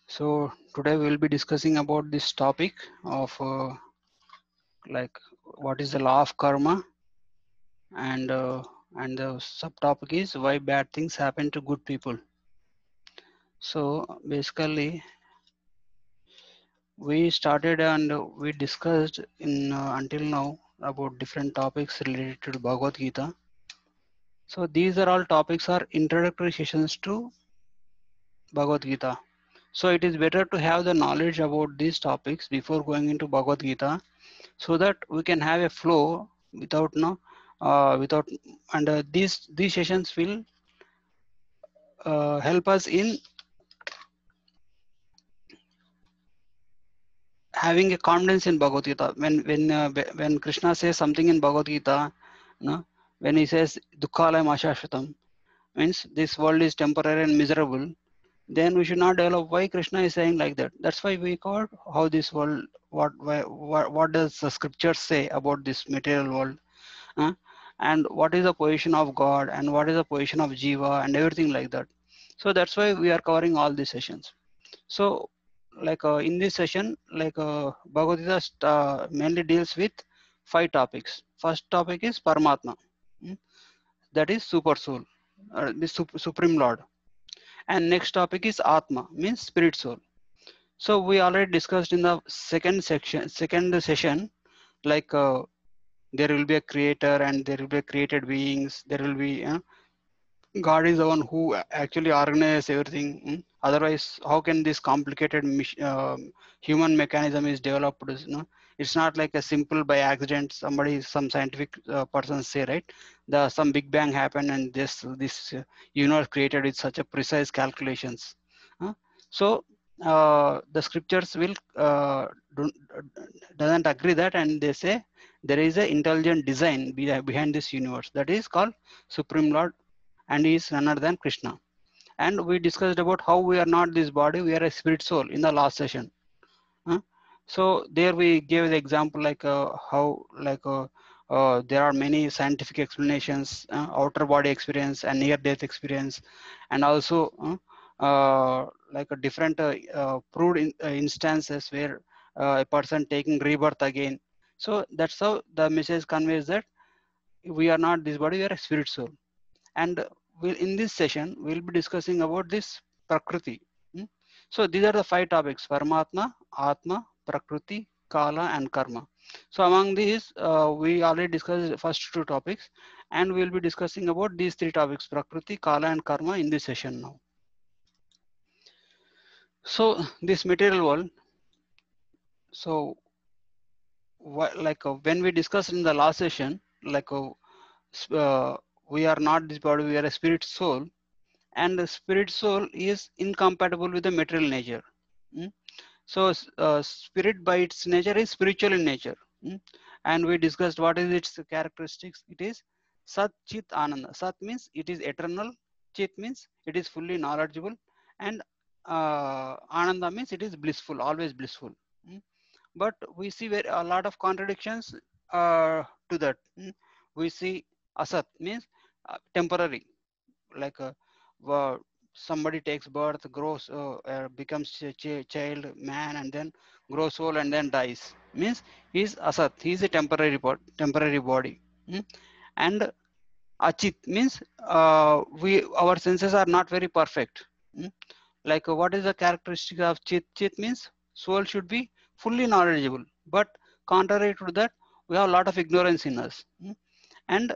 So today we will be discussing about this topic of like what is the law of karma, and the subtopic is why bad things happen to good people. So basically we started and we discussed in until now about different topics related to Bhagavad Gita. So these are all topics are introductory sessions to Bhagavad Gita. So it is better to have the knowledge about these topics before going into Bhagavad Gita, so that we can have a flow without no without and these sessions will help us in having a confidence in Bhagavad Gita. When Krishna says something in Bhagavad Gita, no, when he says dukkhalayam ashashvatam, means this world is temporary and miserable, then we should not develop why Krishna is saying like that. That's why we call how this world, what does the scriptures say about this material world, uh, and what is the position of God and what is the position of Jiva and everything like that. So that's why we are covering all these sessions. So like in this session, like Bhagavad Gita mainly deals with 5 topics. First topic is Paramatma, mm, that is super soul, the supreme Lord. And next topic is Atma, means spirit soul. So we already discussed in the second session, like there will be a creator and there will be created beings. There will be God is the one who actually organizes everything. Otherwise, how can this complicated human mechanism is developed? It's not like a simple by accident. Some scientific persons say, right? Some Big Bang happened and this universe created with such a precise calculations. Uh, so the scriptures will doesn't agree that, and they say there is a intelligent design behind this universe that is called Supreme Lord, and he is none other than Krishna. And we discussed about how we are not this body, we are a spirit soul in the last session. Huh? So there we gave the example like how like there are many scientific explanations, outer body experience and near death experience, and also like a different proved instances where a person taking rebirth again. So that's how the message conveys that we are not this body, we are a spirit soul. And in this session we'll be discussing about this prakriti. So these are the 5 topics: Paramatma, Atma, Prakriti, Kala and Karma. So among these we already discussed the first 2 topics, and we'll be discussing about these 3 topics: Prakriti, Kala and Karma in this session now. So this material world, so like when we discussed in the last session, like uh, we are not this body, we are a spirit soul, and the spirit soul is incompatible with the material nature. Mm. So spirit by its nature is spiritual in nature. And we discussed what is its characteristics. It is Sat Chit Ananda. Sat means it is eternal, Chit means it is fully knowledgeable, and Ananda means it is blissful, always blissful. Mm. But we see a lot of contradictions to that. We see Asat means temporary, like somebody takes birth, grows, becomes a child, man, and then grows old and then dies. Means he's asat. He's a temporary body. And achit means we our senses are not very perfect. Like what is the characteristic of chit? Chit means soul should be fully knowledgeable, but contrary to that, we have a lot of ignorance in us. And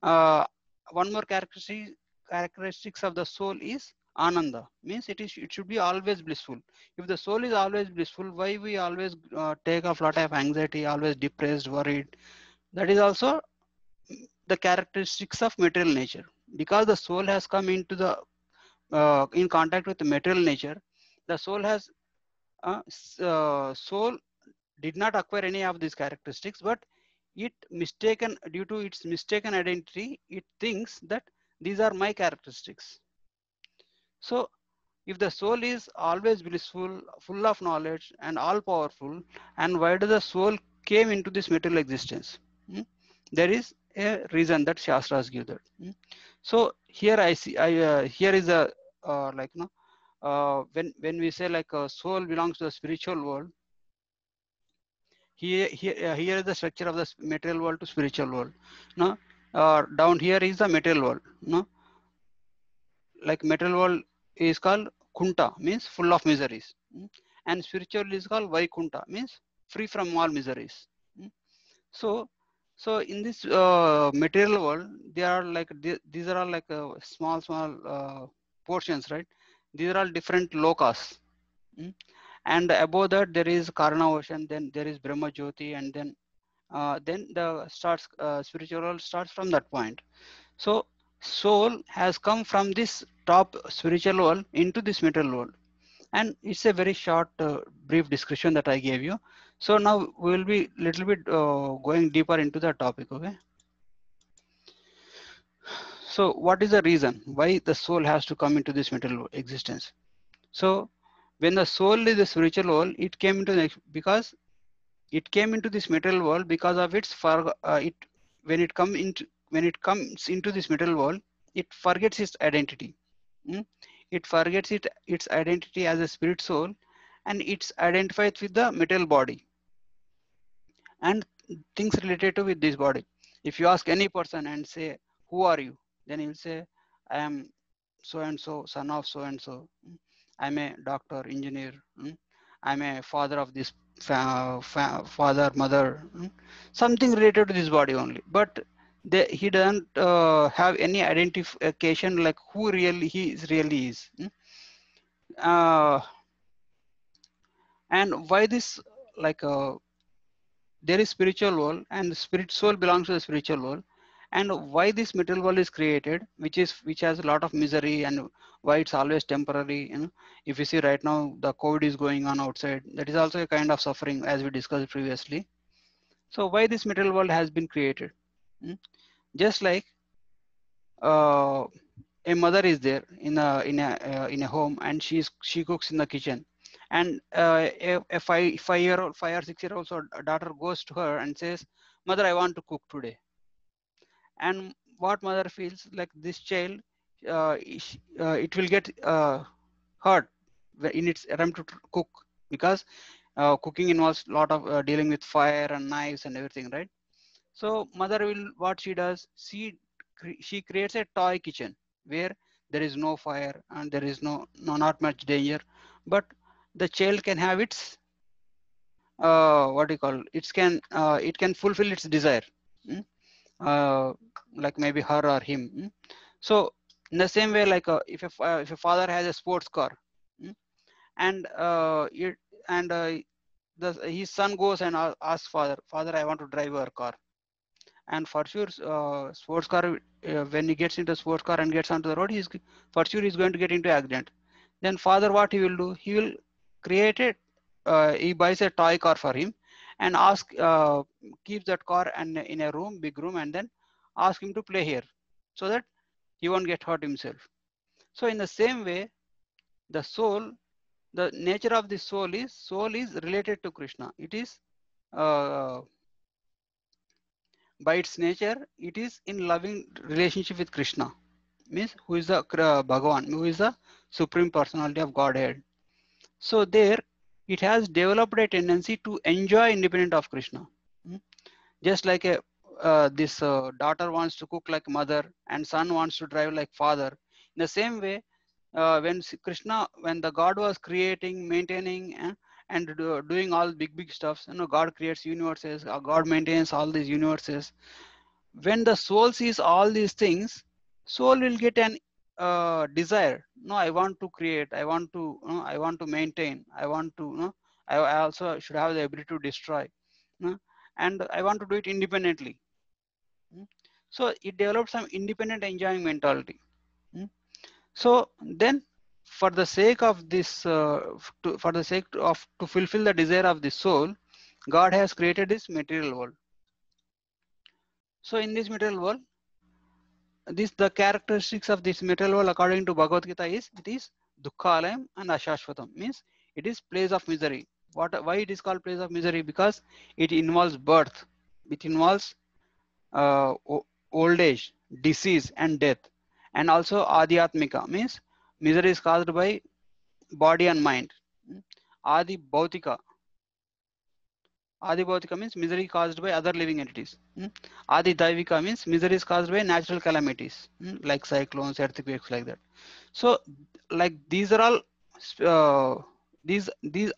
uh, one more characteristics of the soul is ananda, means it should be always blissful. If the soul is always blissful, why we always take a lot of anxiety, always depressed, worried? That is also the characteristics of material nature, because the soul has come into the in contact with the material nature. The soul has soul did not acquire any of these characteristics, but it mistaken, due to its mistaken identity, it thinks that these are my characteristics. So if the soul is always blissful, full of knowledge and all powerful, and why does the soul came into this material existence? There is a reason that Shastras give that. So here I see, here is a like when we say like a soul belongs to the spiritual world, here is the structure of the material world to spiritual world. No, down here is the material world. No, like material world is called kunta, means full of miseries. And spiritual is called vaikunta, means free from all miseries. So, so in this material world, they are like these are all like small portions, right? These are all different lokas. And above that there is Karna ocean, then there is Brahma Jyoti, and then the starts spiritual world starts from that point. So soul has come from this top spiritual world into this material world, and it's a very short brief description that I gave you. So now we will be little bit going deeper into the topic. Okay, so what is the reason why the soul has to come into this material existence? So when the soul is the spiritual world, it came into because it came into this material world because of its it when it comes into this material world, it forgets its identity. It forgets its identity as a spirit soul, and it's identified with the material body and things related to with this body. If you ask any person and say, who are you, then he will say, I am so and so, son of so and so. I'm a doctor, engineer. I'm a father of this father, mother. Something related to this body only. But he doesn't have any identification like who really really is. And why this like there is spiritual world and the spirit soul belongs to the spiritual world, and why this material world is created, which has a lot of misery, and why it's always temporary. If you see right now the COVID is going on outside, that is also a kind of suffering as we discussed previously. So why this material world has been created? Just like a mother is there in a home, and she cooks in the kitchen, and a 5 year old 5 or 6 year old daughter goes to her and says, mother, I want to cook today. And what mother feels like, this child it will get hurt in its attempt to cook, because cooking involves a lot of dealing with fire and knives and everything, right? So mother will, what she does, she creates a toy kitchen where there is no fire and there is no not much danger, but the child can have its what do you call, it can fulfill its desire. mm, like maybe her or him. So in the same way, like if a father has a sports car, mm, and his son goes and asks father, I want to drive your car. And for sure sports car, when he gets into sports car and gets onto the road, he's for sure he's going to get into accident. Then father, what he will do, he will create it, he buys a toy car for him and keeps that car and in a room, big room, and then ask him to play here so that he won't get hurt himself. So in the same way, the soul, the nature of the soul is related to Krishna. It is uh, by its nature, it is in loving relationship with Krishna, means who is the Bhagavan, who is the supreme personality of Godhead. So there, it has developed a tendency to enjoy independent of Krishna. Just like this daughter wants to cook like mother and son wants to drive like father. In the same way, when the God was creating, maintaining, and doing all big stuff, God creates universes, God maintains all these universes. When the soul sees all these things, soul will get an desire. No, I want to create, I want to, I want to maintain, I want to, I also should have the ability to destroy, and I want to do it independently. So it develops some independent enjoying mentality. So then, for the sake of this, for the sake of to fulfill the desire of the soul, God has created this material world. So in this material world, the characteristics of this material world according to Bhagavad Gita is, it is dukkhalayam and ashashvatam, means it is place of misery. Why it is called place of misery? Because it involves birth, it involves uh, old age, disease and death, and also adhyatmika, means misery is caused by body and mind. Adi Bhautika. Adi Bhautika means misery caused by other living entities. Adi Daivika means misery is caused by natural calamities, like cyclones, earthquakes, like that. So, like these are all, these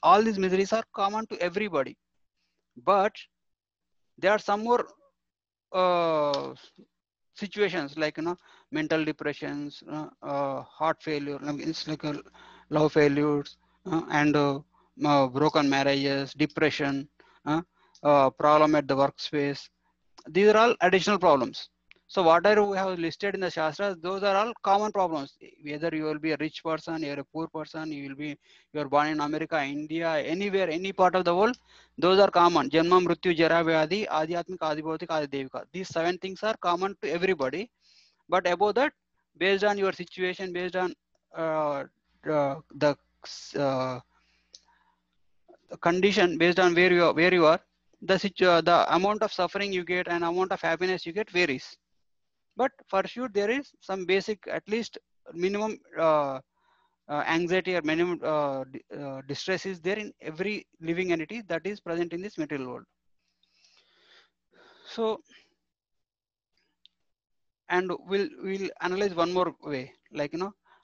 all these miseries are common to everybody, but there are some more situations like mental depressions, heart failure, it's like a love failures, and broken marriages, depression, problem at the workspace. These are all additional problems. So whatever we have listed in the Shastras, those are all common problems. Whether you will be a rich person, you're a poor person, you're born in America, India, anywhere, any part of the world, those are common. Janma, Mrityu, Jara, Vyadhi, Adhyatmika, Adibhautika, Adidevika. These 7 things are common to everybody. But above that, based on your situation, based on the uh, condition, based on where you are, the amount of suffering you get and amount of happiness you get varies. But for sure, there is some basic, at least minimum anxiety or minimum distress is there in every living entity that is present in this material world. So, and we'll analyze one more way, like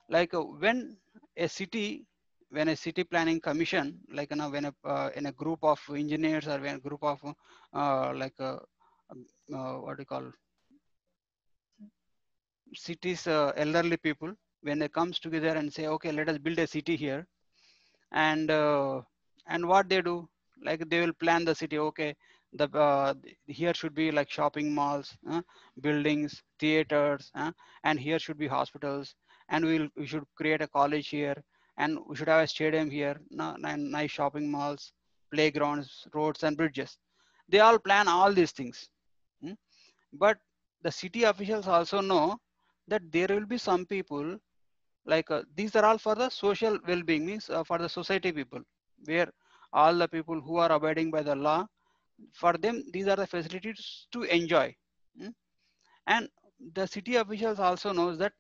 like when a city planning commission, like when in a group of engineers or when a group of what do you call, cities, elderly people, when they comes together and say, okay, let us build a city here, and what they do, like they will plan the city. Okay, here should be like shopping malls, buildings, theaters, and here should be hospitals, and we should create a college here, and we should have a stadium here, nice shopping malls, playgrounds, roads, and bridges. They all plan all these things. But the city officials also know that there will be some people, like these are all for the social well-being, means for the society people, where all the people who are abiding by the law, for them these are the facilities to enjoy. And the city officials also knows that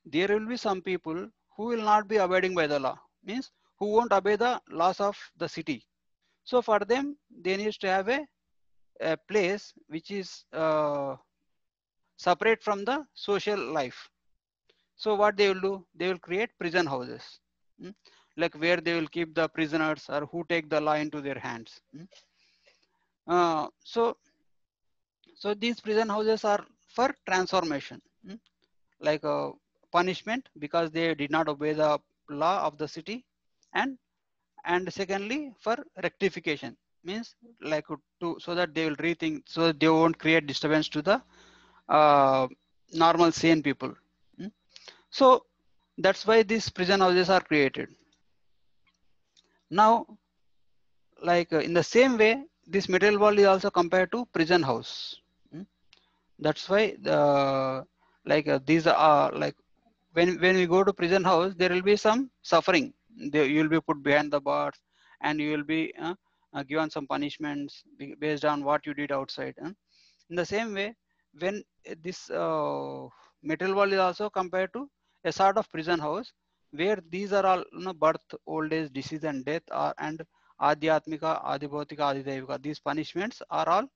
there will be some people who will not be abiding by the law, means who won't obey the laws of the city. So for them, they need to have a place which is separate from the social life. So what they will do, they will create prison houses, like where they will keep the prisoners or who take the law into their hands. So these prison houses are for transformation, like a punishment because they did not obey the law of the city, and secondly for rectification, means like to, so that they will rethink, so that they won't create disturbance to the normal sane people. So that's why these prison houses are created. Now, like in the same way, this material world is also compared to prison house. That's why these are like when we go to prison house, there will be some suffering. You will be put behind the bars, and you will be given some punishments based on what you did outside. In the same way, when this material world is also compared to a sort of prison house, where these are all birth, old age, disease, and death are, and adhyatmika, adibhautika, adidevika. These punishments are all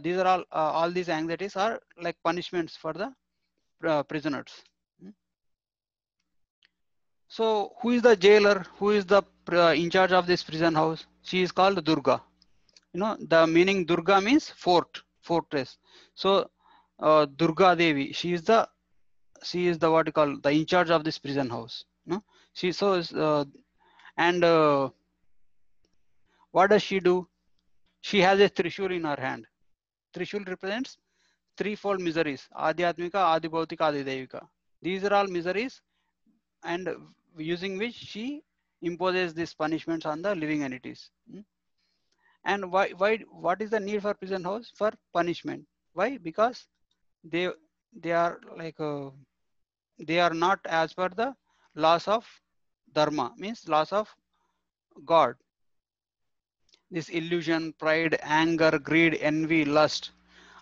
these are all these anxieties are like punishments for the prisoners. So who is the jailer? Who is the in charge of this prison house? She is called Durga. The meaning Durga means fortress. So Durga Devi, she is the what you call the in charge of this prison house. She so is, and what does she do? She has a trishul in her hand. Trishul represents threefold miseries: Adhyatmika, Adibhautika, Adidevika. These are all miseries, and using which she imposes these punishments on the living entities. And what is the need for prison house? For punishment. Why? Because they are like they are not as per the laws of dharma, means laws of God. This illusion, pride, anger, greed, envy, lust,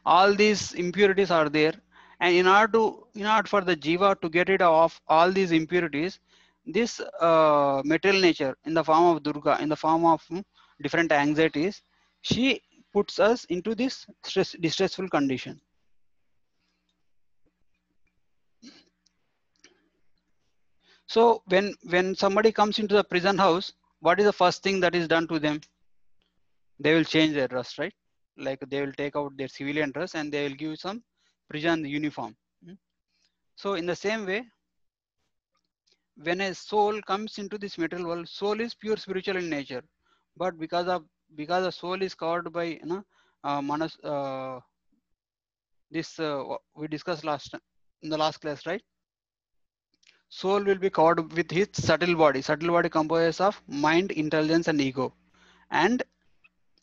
all these impurities are there, and in order for the jiva to get rid of all these impurities, this material nature in the form of Durga, in the form of different anxieties, she puts us into this distressful condition. So when somebody comes into the prison house, what is the first thing that is done to them? They will change their dress, right? Like they will take out their civilian dress and they will give some prison uniform. So in the same way, when a soul comes into this material world, soul is pure spiritual in nature, but because the soul is covered by manas, this we discussed in the last class, right? Soul will be covered with his subtle body. Subtle body composes of mind, intelligence, and ego, and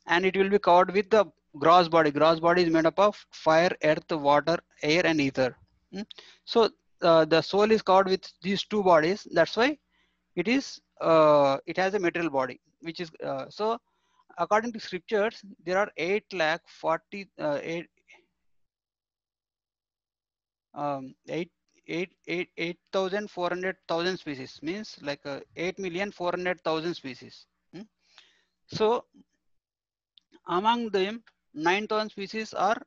it will be covered with the gross body. Gross body is made up of fire, earth, water, air, and ether. So the soul is covered with these two bodies. That's why it has a material body, which is so according to scriptures there are 8,400,000 species, means like 8,400,000 species. So among them 9,000 species are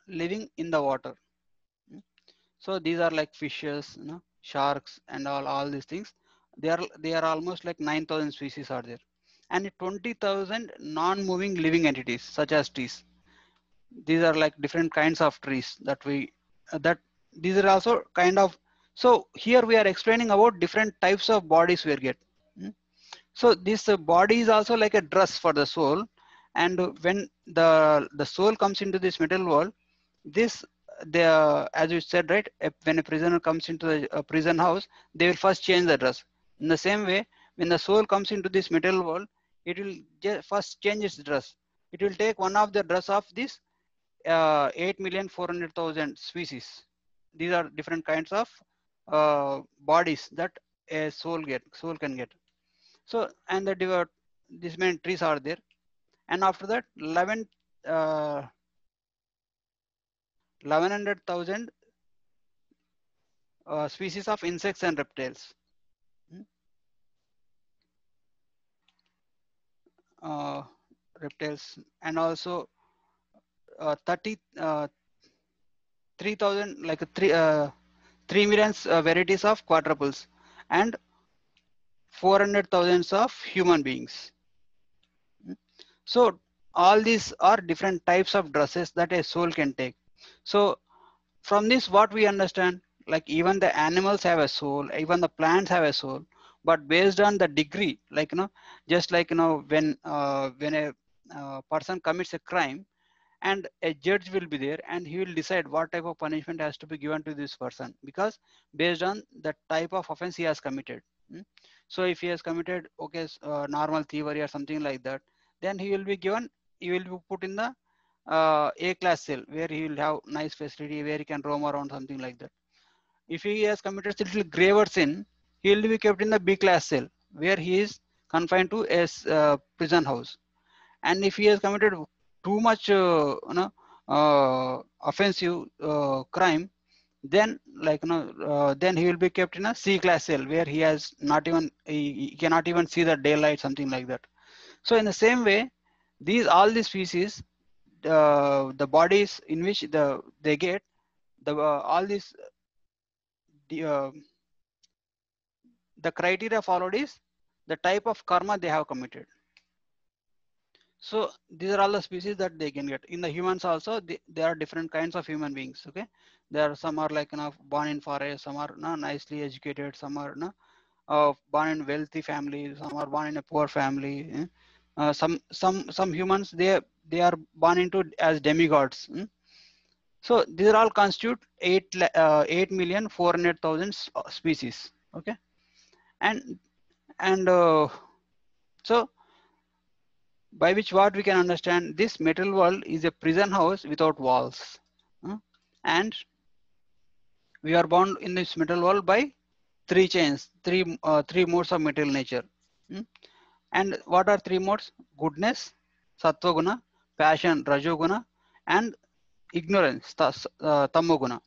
living in the water. So these are like fishes, sharks, and all these things. They are almost like 9,000 species are there, and 20,000 non-moving living entities such as trees. These are like different kinds of trees that we that these are also kind of. So here we are explaining about different types of bodies we get. So this body is also like a dress for the soul, and when the soul comes into this material world, this as you said, right, when a prisoner comes into a prison house, they will first change the dress. In the same way, when the soul comes into this material world, it will first change its dress. It will take one of the dress of this 8,400,000 species. These are different kinds of bodies that a soul can get. So and these many trees are there, and after that 1100,000 species of insects and reptiles. Reptiles, and also 3,000 like 3 million varieties of quadruples, and 400,000 of human beings. So all these are different types of dresses that a soul can take. So from this what we understand, like even the animals have a soul, even the plants have a soul, but based on the degree, like just like when a person commits a crime, and a judge will be there and he will decide what type of punishment has to be given to this person, because based on the type of offense he has committed. So if he has committed normal thievery or something like that, then he will be put in the A class cell, where he will have nice facility where he can roam around, something like that. If he has committed a little graver sin, he will be kept in the B class cell, where he is confined to a prison house. And if he has committed too much offensive crime, then then he will be kept in a C class cell, where he cannot even see the daylight, something like that. So in the same way, all these species, the bodies in which they get all these the, the criteria followed is the type of karma they have committed. So these are all the species that they can get. In the humans also, there are different kinds of human beings. Okay, there are some are like born in forest, some are nicely educated, some are born in wealthy family, some are born in a poor family. Some humans, they are born into as demigods. So these are all constitute 8,400,000 species. Okay, and so by which what we can understand, this material world is a prison house without walls. And we are bound in this material world by three chains, three modes of material nature. And what are three modes? Goodness, sattva guna, passion, rajoguna, and ignorance, tamoguna.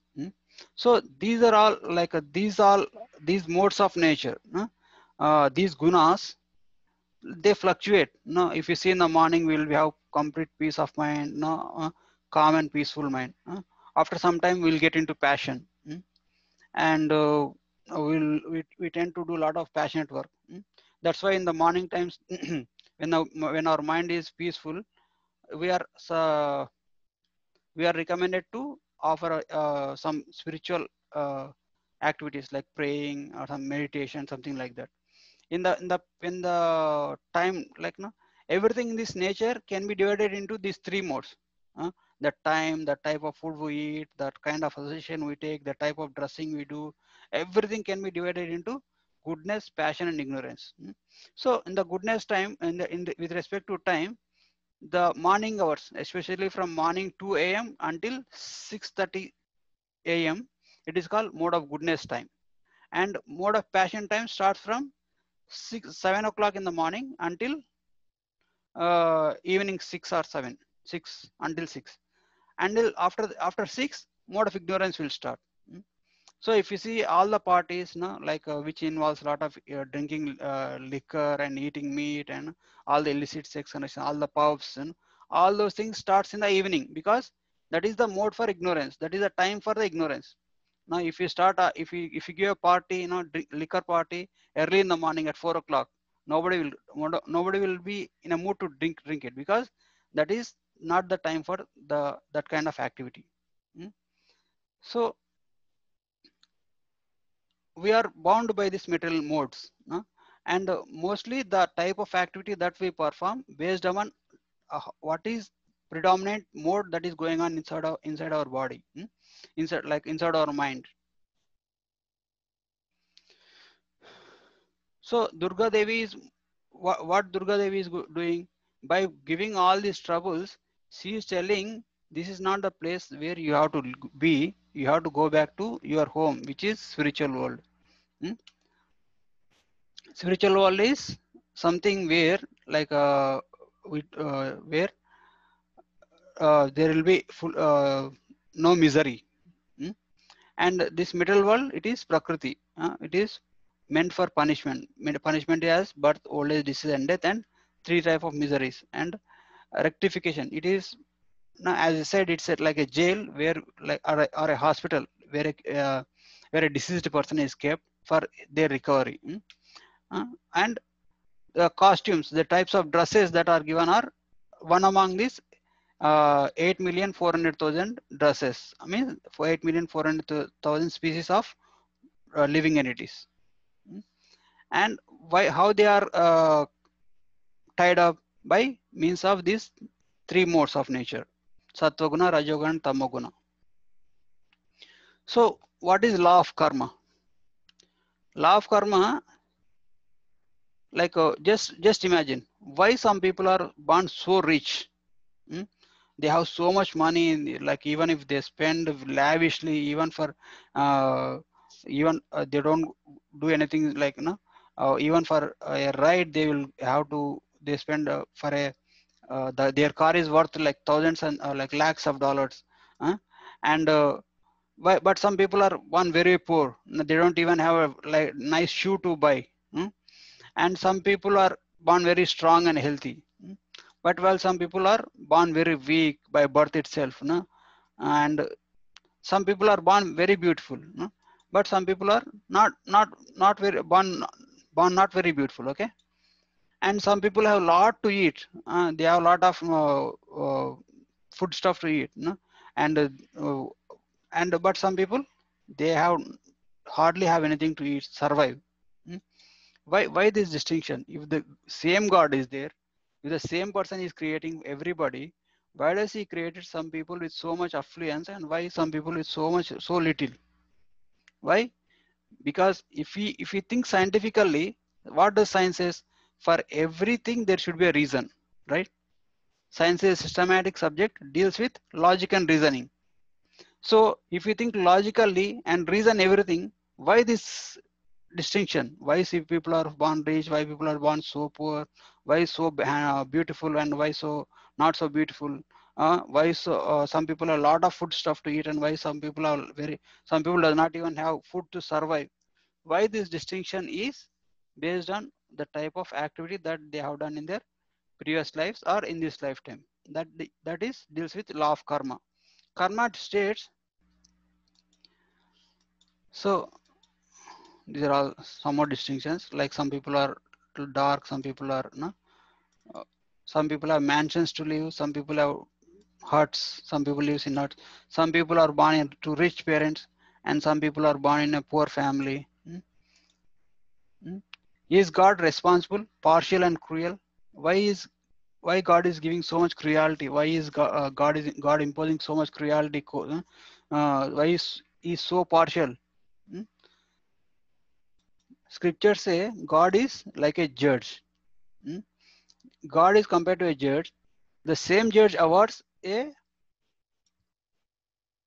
So these are all like these modes of nature. these gunas, they fluctuate. No, if you see in the morning, we will have complete peace of mind, no, calm and peaceful mind. After some time, we'll get into passion, and we tend to do a lot of passionate work. That's why in the morning times, when our mind is peaceful, we are recommended to offer some spiritual activities like praying or some meditation, something like that. In the time, like, no, everything in this nature can be divided into these three modes. The time, the type of food we eat, that kind of association we take, the type of dressing we do, everything can be divided into goodness, passion, and ignorance. So in the goodness time, with respect to time, the morning hours, especially from morning 2 a.m. until 6:30 a.m., it is called mode of goodness time. And mode of passion time starts from 7 o'clock in the morning until evening 6 or 7, 6 until 6. Until after 6, mode of ignorance will start. So if you see all the parties, no, like which involves a lot of drinking liquor and eating meat and all the illicit sex and all the pubs and all those things starts in the evening, because that is the mode for ignorance. That is the time for the ignorance. Now, if you start, if you give a party, liquor party early in the morning at 4 o'clock, nobody will be in a mood to drink it, because that is not the time for that kind of activity. So we are bound by these material modes, and mostly the type of activity that we perform based on what is predominant mode that is going on inside our body, inside our mind. So Durga Devi is what Durga Devi is doing by giving all these troubles. She is telling this is not the place where you have to be. You have to go back to your home, which is spiritual world. Spiritual world is something where, like, where there will be no misery. And this material world, it is prakriti. It is meant for punishment. Punishment is birth, old age, disease, and death, and three type of miseries. And rectification, it is, now as I said, it's like a jail where, like, or a hospital where a deceased person is kept for their recovery. And the costumes, the types of dresses that are given are one among these 8,400,000 dresses. I mean, for 8,400,000 species of living entities. And how they are tied up by means of these three modes of nature: Sattva-guna, Rajoguna, and Tamoguna. So what is law of karma? Law of karma, like, just imagine why some people are born so rich. They have so much money, like, even if they spend lavishly, even for they don't do anything, like, even for a ride, they spend for a their car is worth like thousands and like lakhs of dollars. And but some people are born very poor. They don't even have a like nice shoe to buy. And some people are born very strong and healthy. But while some people are born very weak by birth itself, and some people are born very beautiful, but some people are not very born not very beautiful. Okay. And some people have a lot to eat. They have a lot of food stuff to eat, and but some people, they have hardly have anything to eat, survive. Why this distinction? If the same God is there, if the same person is creating everybody, why does he created some people with so much affluence, and why some people with so little? Why? Because if we think scientifically, what does science says? For everything there should be a reason, right? Science is a systematic subject, deals with logic and reasoning. So if you think logically and reason everything, why this distinction? Why see people are born rich, why people are born so poor, why so beautiful, and why so not so beautiful? Why so some people have a lot of food stuff to eat, and why some people do not even have food to survive? Why this distinction is based on the type of activity that they have done in their previous lives or in this lifetime. That is deals with law of karma. Karma states, so these are all some more distinctions, like some people are too dark, some people are no, uh, some people have mansions to live, some people have huts, some people live in huts, some people are born to rich parents, and some people are born in a poor family. Mm. Is God responsible, partial and cruel? Why God is giving so much cruelty? Why is God imposing so much cruelty? Why is he so partial? Mm? Scriptures say God is like a judge. Mm? God is compared to a judge. The same judge awards a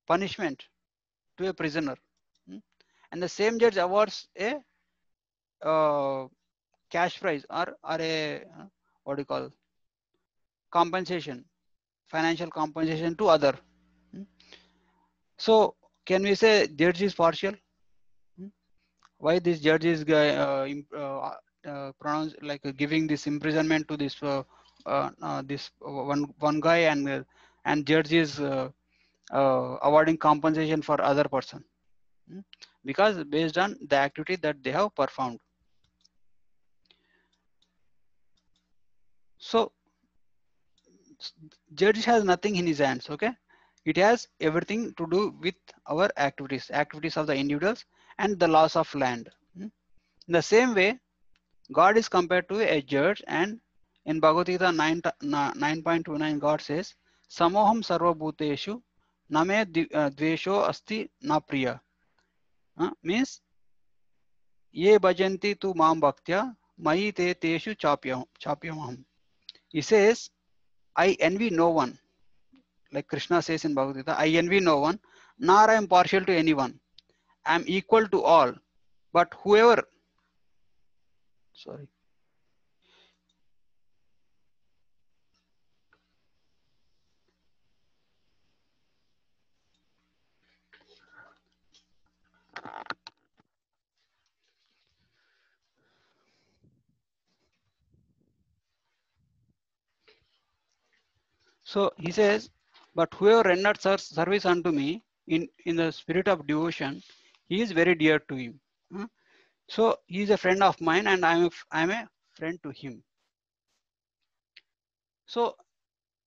punishment to a prisoner, and the same judge awards a uh, cash prize or a what do you call compensation, financial compensation to other. So can we say judge is partial? Why this judge is pronounced like giving this imprisonment to this one guy, and judge is awarding compensation for other person, because based on the activity that they have performed. So judge has nothing in his hands. Okay, it has everything to do with our activities of the individuals and the loss of land. In the same way, God is compared to a judge, and in Bhagavad Gita 9.29, God says, Samoham sarva bhuteshu name dvesho asti na priya. Means, ye bhajanti tu mam bhaktya mahi te teshu chapyamaham. He says, I envy no one. Like Krishna says in Bhagavad Gita, I envy no one, nor I am partial to anyone. I am equal to all. But whoever, sorry. So he says, but whoever renders service unto me in the spirit of devotion, he is very dear to him. So he is a friend of mine, and I'm a friend to him. So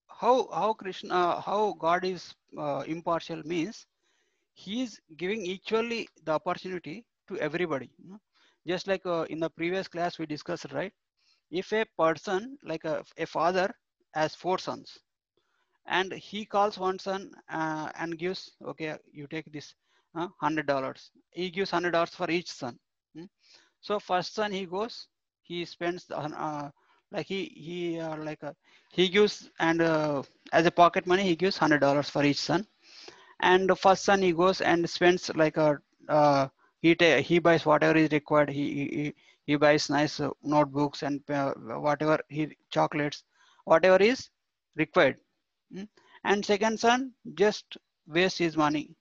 how God is impartial means he is giving equally the opportunity to everybody. Just like in the previous class we discussed, right? If a person like a father has 4 sons, and he calls one son and gives, okay, you take this $100. He gives $100 for each son. So first son he goes, he spends like he gives, and as a pocket money he gives $100 for each son. And the first son he goes and spends like a he buys whatever is required. He buys nice notebooks and whatever he chocolates, whatever is required. And second son just wastes his money,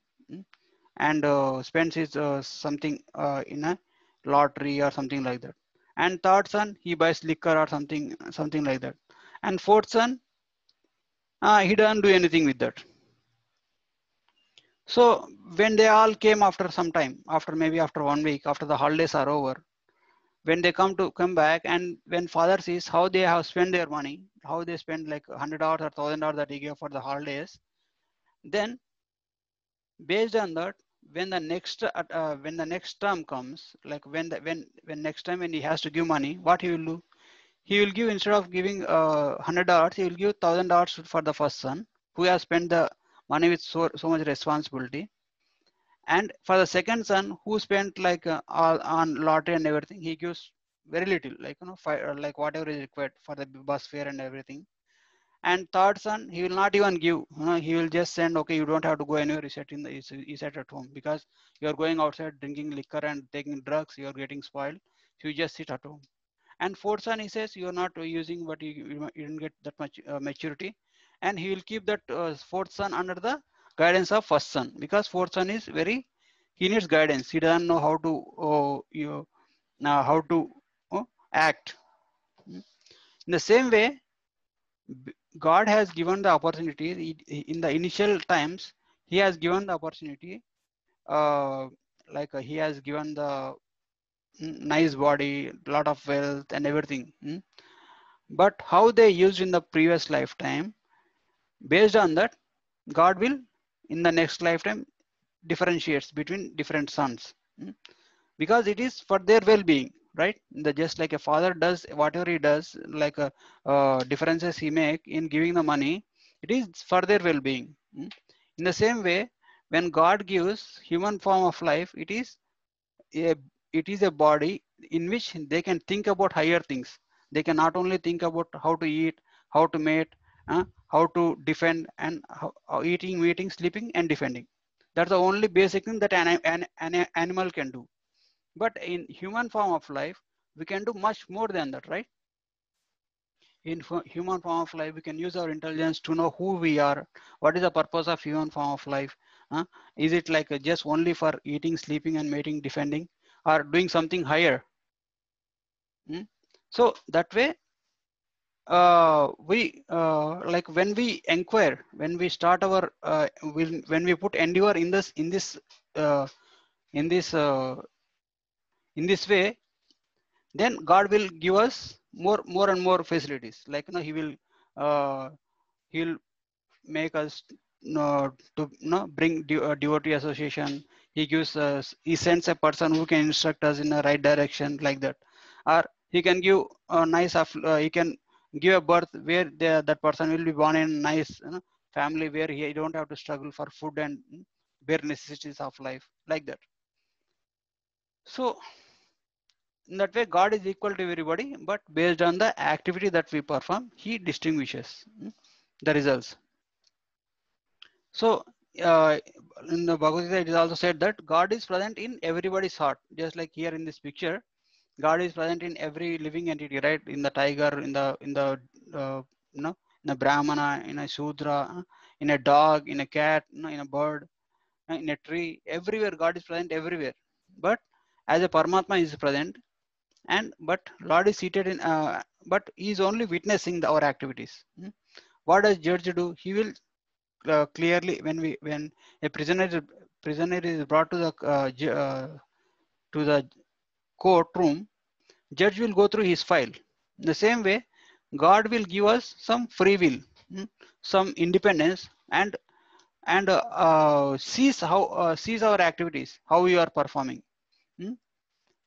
and spends his something in a lottery or something like that. And third son he buys liquor or something like that. And fourth son he doesn't do anything with that. So when they all came after some time, after maybe after 1 week, after the holidays are over, when they come back, and when father sees how they have spent their money, how they spend like $100 or $1,000 that he gave for the holidays, then based on that, when the next term comes, like when next time when he has to give money, what he will do? He will give, instead of giving $100, he will give $1,000 for the first son who has spent the money with so much responsibility. And for the second son who spent like all on lottery and everything, he gives very little, like like whatever is required for the bus fare and everything. And third son, he will not even give. He will just send, okay, you don't have to go anywhere. You sit at home, because you are going outside drinking liquor and taking drugs. You are getting spoiled. So you just sit at home. And fourth son, he says you are not using, but you didn't get that much maturity, and he will keep that fourth son under the guidance of first son, because fourth son is he needs guidance. He doesn't know how to how to act. In the same way, God has given the opportunity in the initial times. He has given the opportunity, he has given the nice body, lot of wealth and everything. But how they used in the previous lifetime, based on that, God will in the next lifetime differentiates between different sons, because it is for their well-being, right? Just like a father does whatever he does, like differences he make in giving the money, it is for their well-being. In the same way, when God gives human form of life, a it is a body in which they can think about higher things. They can not only think about how to eat, how to mate, how to defend, and how eating, meeting, sleeping, and defending. That's the only basic thing that an animal can do. But in human form of life, we can do much more than that, right? In human form of life, we can use our intelligence to know who we are, what is the purpose of human form of life. Is it like just only for eating, sleeping, and mating, defending, or doing something higher? So that way, we like when we inquire, when we start our when we put endeavor in uh, in this uh, in this way, then God will give us more and more facilities. Like uh, he'll make us to bring devotee association. He gives us, he sends a person who can instruct us in the right direction, like that. Or he can give a nice he can give a birth where that person will be born in nice family where he don't have to struggle for food and bare necessities of life, like that. So in that way, God is equal to everybody, but based on the activity that we perform, he distinguishes the results. So in the Bhagavad Gita, it is also said that God is present in everybody's heart. Just like here in this picture, God is present in every living entity, right? In the tiger, in a Brahmana, in a Shudra, in a dog, in a cat, in a bird, in a tree. Everywhere, God is present everywhere. But as a Paramatma is present, but Lord is seated in, but he is only witnessing our activities. What does judge do? He will clearly, when a prisoner is brought to the courtroom, judge will go through his file. In the same way, God will give us some free will, some independence, and sees our activities, how we are performing.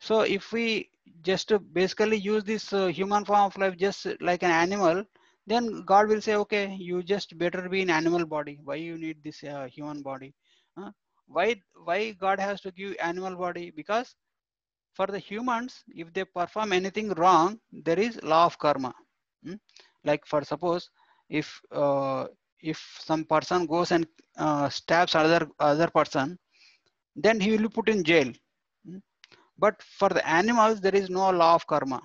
So if we just basically use this human form of life just like an animal, then God will say, okay, you just better be in animal body. Why you need this human body? Uh, why God has to give animal body? Because for the humans, if they perform anything wrong, there is law of karma. Like for suppose, if if some person goes and stabs other person, then he will be put in jail. But for the animals, there is no law of karma.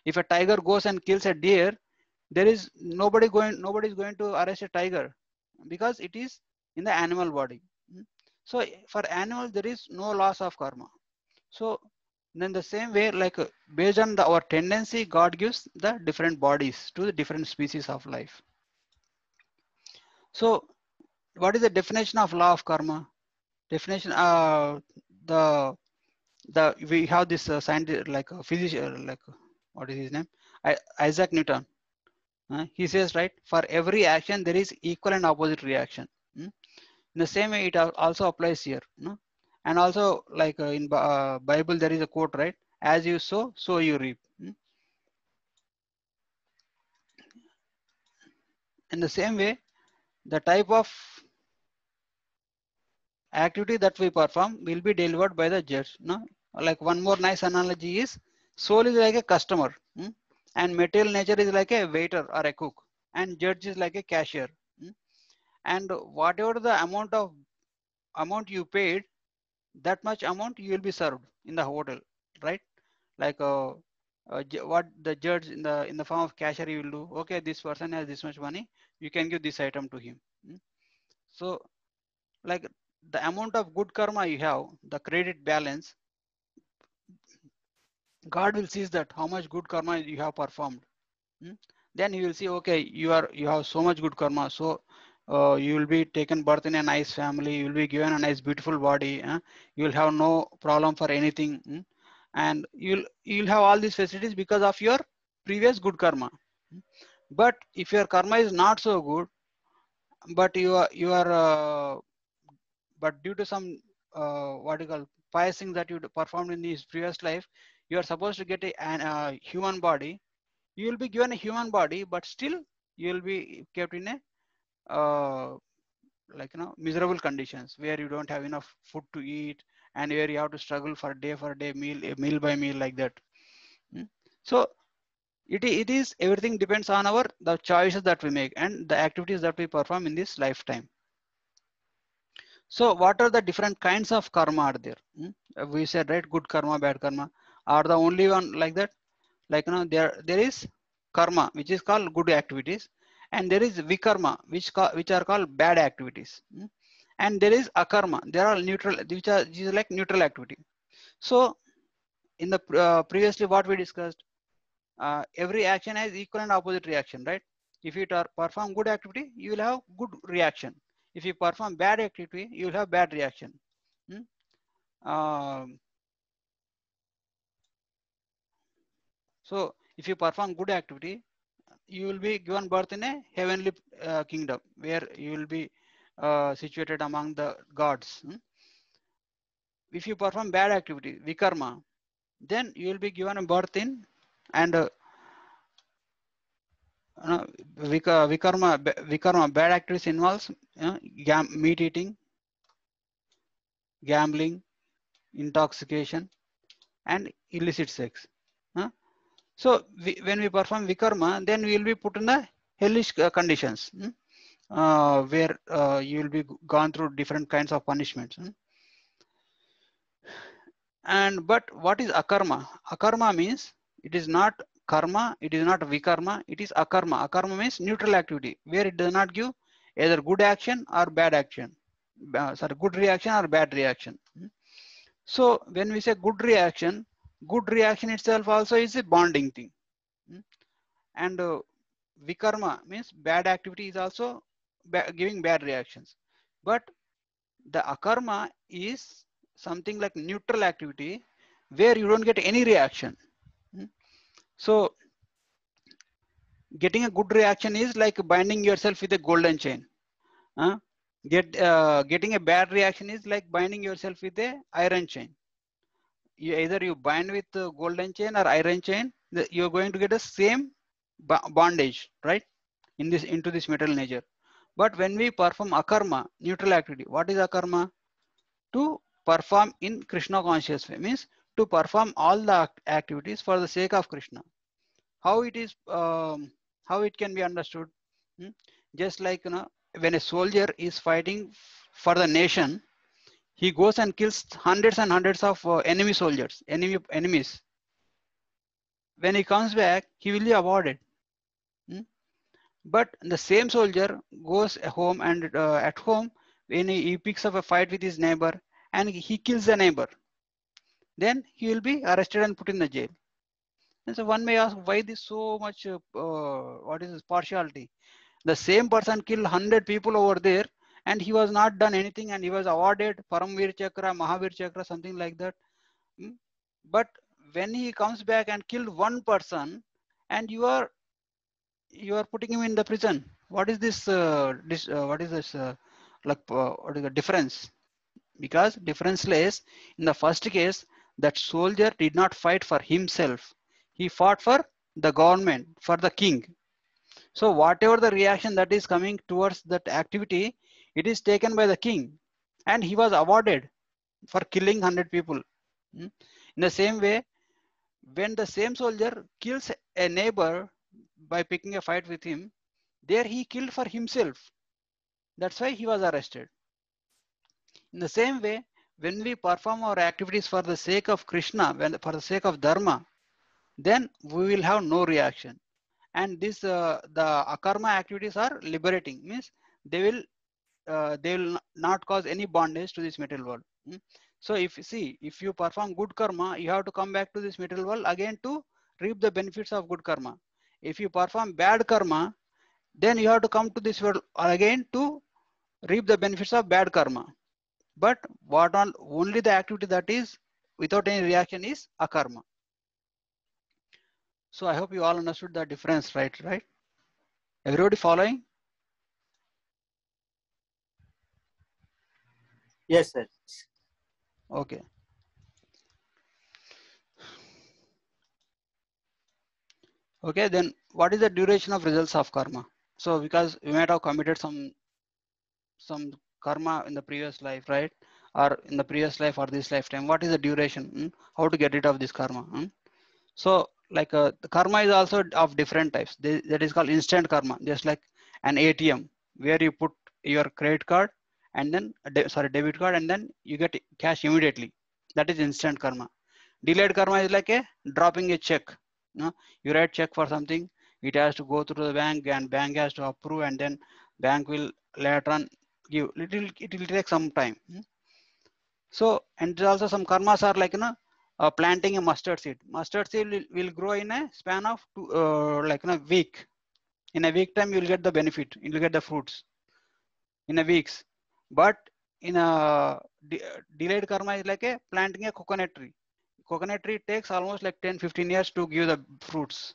If a tiger goes and kills a deer, there is nobody is going to arrest a tiger because it is in the animal body. So for animals, there is no loss of karma. So then the same way, like based on our tendency, God gives the different bodies to the different species of life. So what is the definition of law of karma? Definition, we have this scientist, like a physician, like what is his name, Isaac Newton. He says, right, for every action there is equal and opposite reaction. In the same way, it also applies here. And also, like in Bible, there is a quote, right? As you sow, so you reap. In the same way, the type of activity that we perform will be delivered by the judge. Like one more nice analogy is, soul is like a customer, and material nature is like a waiter or a cook, and judge is like a cashier. And whatever the amount you paid, that much amount you will be served in the hotel, right? Like what the judge in the form of cashier, you will do, okay, this person has this much money, you can give this item to him. So like the amount of good karma you have, the credit balance, God will see that how much good karma you have performed. Then you will see, okay, you have so much good karma, so you will be taken birth in a nice family, you will be given a nice beautiful body, you will have no problem for anything, and you'll have all these facilities because of your previous good karma. But if your karma is not so good, but you are but due to some what you call pious things that you performed in this previous life, you are supposed to get a human body. You will be given a human body, but still you will be kept in a like miserable conditions where you don't have enough food to eat, and where you have to struggle for day meal by meal like that. So it is everything depends on our the choices that we make and the activities that we perform in this lifetime. So what are the different kinds of karma are there? We said, right, good karma, bad karma are the only one like that. Like there is karma which is called good activities, and there is vikarma which are called bad activities. And there is akarma, there are neutral, which is like neutral activity. So in the previously what we discussed, every action has equal and opposite reaction, right? If you perform good activity, you will have good reaction. If you perform bad activity, you will have bad reaction. Um, so if you perform good activity, you will be given birth in a heavenly kingdom where you will be situated among the gods. If you perform bad activity, vikarma, then you will be given a birth in, and vikarma bad activities involves meat eating, gambling, intoxication, and illicit sex. So when we perform vikarma, then we will be put in the hellish conditions, where you will be gone through different kinds of punishments. And but what is akarma? Akarma means it is not karma, it is not vikarma, it is akarma. Akarma means neutral activity where it does not give either good action or bad action. Sorry, good reaction or bad reaction. So when we say good reaction itself also is a bonding thing. And vikarma means bad activity is also giving bad reactions. But the akarma is something like neutral activity where you don't get any reaction. So getting a good reaction is like binding yourself with a golden chain. Getting a bad reaction is like binding yourself with a iron chain. Either you bind with the golden chain or iron chain, you're going to get the same bondage, right? Into this material nature. But when we perform akarma, neutral activity, what is akarma? To perform in Krishna conscious way means to perform all the activities for the sake of Krishna. How it is, how it can be understood? Just like when a soldier is fighting for the nation, he goes and kills hundreds and hundreds of enemy soldiers, enemies. When he comes back, he will be awarded. But the same soldier goes home, and at home, when he picks up a fight with his neighbor and he kills the neighbor, then he will be arrested and put in the jail. And so one may ask, why this so much, what is this partiality? The same person killed 100 people over there, and he was not done anything, and he was awarded Paramveer Chakra, Mahavir Chakra, something like that. But when he comes back and killed one person, and you are putting him in the prison, what is this? What is this? What is the difference? Because difference lays in the first case, that soldier did not fight for himself. He fought for the government, for the king. So whatever the reaction that is coming towards that activity, it is taken by the king, and he was awarded for killing 100 people. In the same way, when the same soldier kills a neighbor by picking a fight with him, there he killed for himself. That's why he was arrested. In the same way, when we perform our activities for the sake of Krishna, for the sake of Dharma, then we will have no reaction. And this the akarma activities are liberating, means they will not cause any bondage to this material world. So if you see, if you perform good karma, you have to come back to this material world again to reap the benefits of good karma. If you perform bad karma, then you have to come to this world again to reap the benefits of bad karma. But what on only the activity that is without any reaction is akarma. So I hope you all understood the difference, right? Everybody following? Yes, sir. Okay. Okay, then what is the duration of results of karma? So because we might have committed some karma in the previous life, right? Or in the previous life or this lifetime, what is the duration? How to get rid of this karma? So like the karma is also of different types. That is called instant karma, just like an ATM where you put your credit card and then debit card and then you get cash immediately. That is instant karma. Delayed karma is like a dropping a check. You write check for something, it has to go through the bank and bank has to approve and then bank will later on give. It will take some time. So and there's also some karmas are like planting a mustard seed. Mustard seed will grow in a span of week. In a week time, you'll get the benefit. You'll get the fruits in a weeks. But in a delayed karma is like a planting a coconut tree. Coconut tree takes almost like 10-15 years to give the fruits.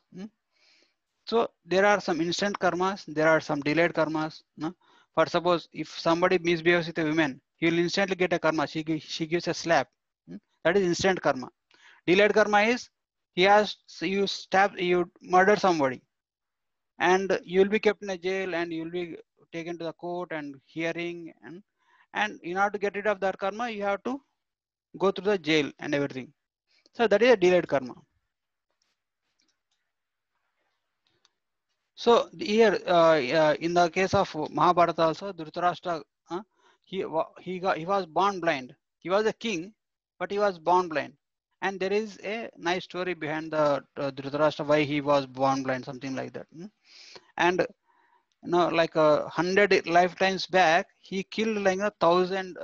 So there are some instant karmas. There are some delayed karmas. For suppose if somebody misbehaves with a woman, he will instantly get a karma. She gives a slap. That is instant karma. Delayed karma is you murder somebody and you will be kept in a jail and you will be taken to the court and hearing and in order to get rid of that karma you have to go through the jail and everything. So that is a delayed karma. So here in the case of Mahabharata also Dhritarashtra he was born blind. He was a king but he was born blind. And there is a nice story behind the Dhritarashtra why he was born blind, something like that. And like 100 lifetimes back, he killed like 1,000.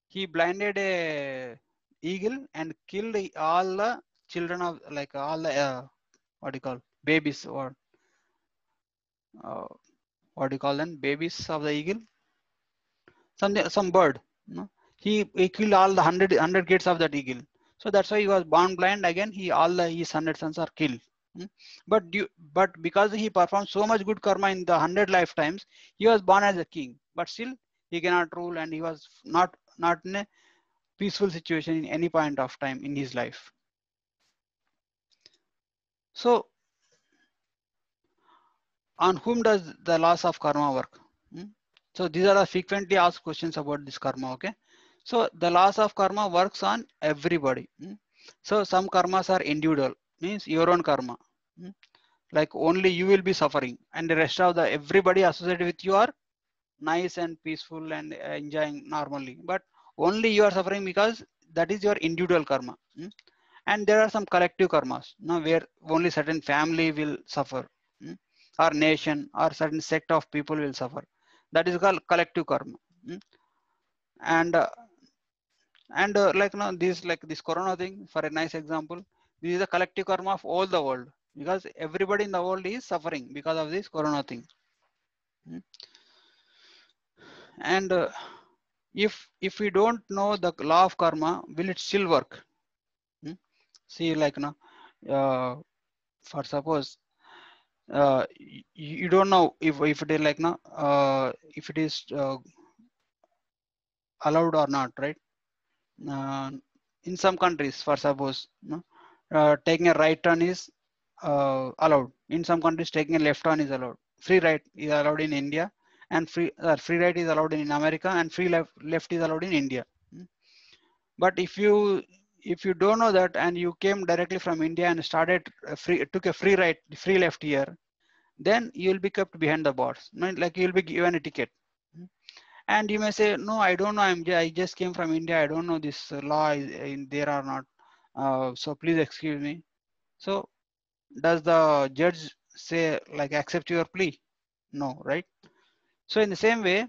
He blinded a eagle and killed all the children of like all the what do you call babies or uh, what do you call them babies of the eagle? Some bird. He killed all the 100 kids of that eagle. So that's why he was born blind again. His 100 sons are killed. But because he performed so much good karma in the 100 lifetimes, he was born as a king. But still, he cannot rule, and he was not in a peaceful situation in any point of time in his life. So, on whom does the laws of karma work? So these are the frequently asked questions about this karma. Okay. So the laws of karma works on everybody. So some karmas are individual, means your own karma. Like only you will be suffering and the rest of the everybody associated with you are nice and peaceful and enjoying normally. But only you are suffering because that is your individual karma. And there are some collective karmas, where only certain family will suffer, or nation or certain sect of people will suffer. That is called collective karma. And this corona thing for a nice example, this is a collective karma of all the world because everybody in the world is suffering because of this corona thing. And if we don't know the law of karma, will it still work? See, like for suppose you don't know if it is like if it is allowed or not, right? In some countries, for suppose taking a right turn is allowed. In some countries, taking a left turn is allowed. Free right is allowed in India, and free right is allowed in America, and free left is allowed in India. But if you don't know that and you came directly from India and took a free right, free left here, then you will be kept behind the bars. Like you will be given a ticket. And you may say, no, I don't know. I just came from India. I don't know this law is in there or not. So please excuse me. So does the judge say like accept your plea? No, right? So in the same way,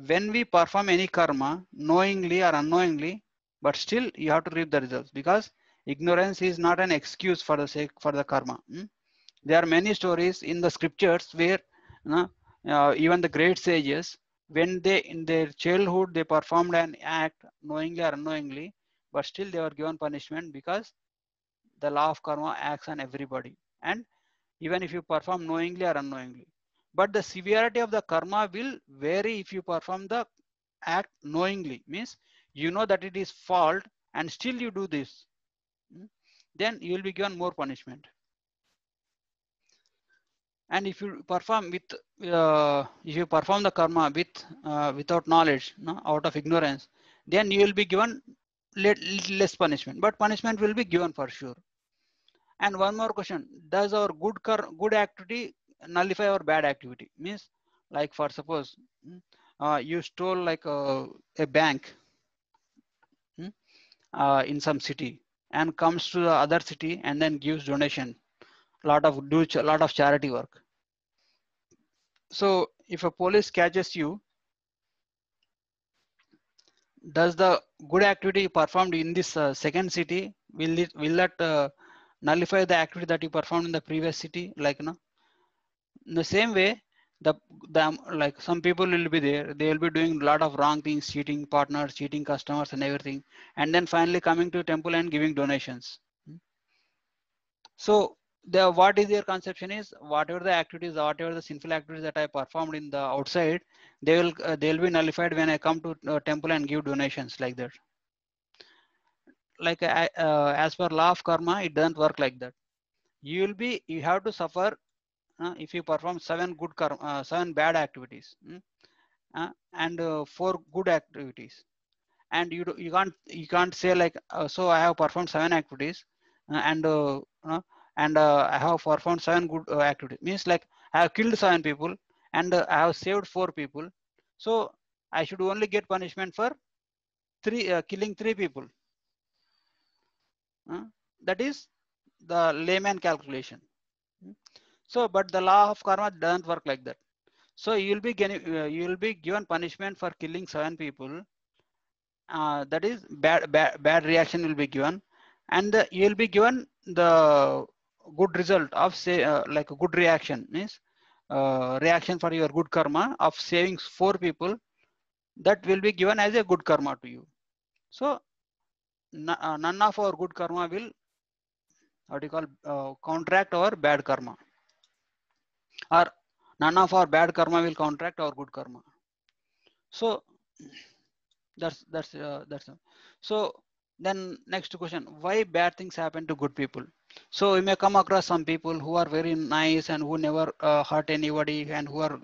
when we perform any karma, knowingly or unknowingly, but still you have to reap the results, because ignorance is not an excuse for the sake for the karma. There are many stories in the scriptures where even the great sages, when they in their childhood they performed an act knowingly or unknowingly, but still they were given punishment, because the law of karma acts on everybody, and even if you perform knowingly or unknowingly. But the severity of the karma will vary if you perform the act knowingly, means you know that it is fault and still you do this, then you will be given more punishment. And if you perform with if you perform the karma with without knowledge, no, out of ignorance, then you will be given less punishment, but punishment will be given for sure. And one more question: does our good activity nullify our bad activity? Means, like for suppose you stole like a bank in some city and comes to the other city and then gives donation, lot of charity work. So if a police catches you, does the good activity performed in this second city will that nullify the activity that you performed in the previous city? Like, in the same way, the like some people will be there, they will be doing a lot of wrong things, cheating partners, cheating customers and everything, and then finally coming to temple and giving donations. So what is their conception is, whatever the activities, whatever the sinful activities that I performed in the outside, they will be nullified when I come to temple and give donations, like that. Like as per law of karma, it doesn't work like that. You have to suffer if you perform seven bad activities, and 4 good activities, and you can't say like so I have performed 7 activities and I have performed 7 good activities, means like I have killed 7 people and I have saved 4 people, so I should only get punishment for killing 3 people. That is the layman calculation. So but the law of karma doesn't work like that. So you will be given punishment for killing 7 people. That is bad reaction will be given, and you will be given the good result of say like a good reaction, means reaction for your good karma of saving 4 people, that will be given as a good karma to you. So none of our good karma will, what you call, counteract our bad karma, or none of our bad karma will counteract our good karma. So that's so then next question: why bad things happen to good people? So we may come across some people who are very nice and who never hurt anybody and who are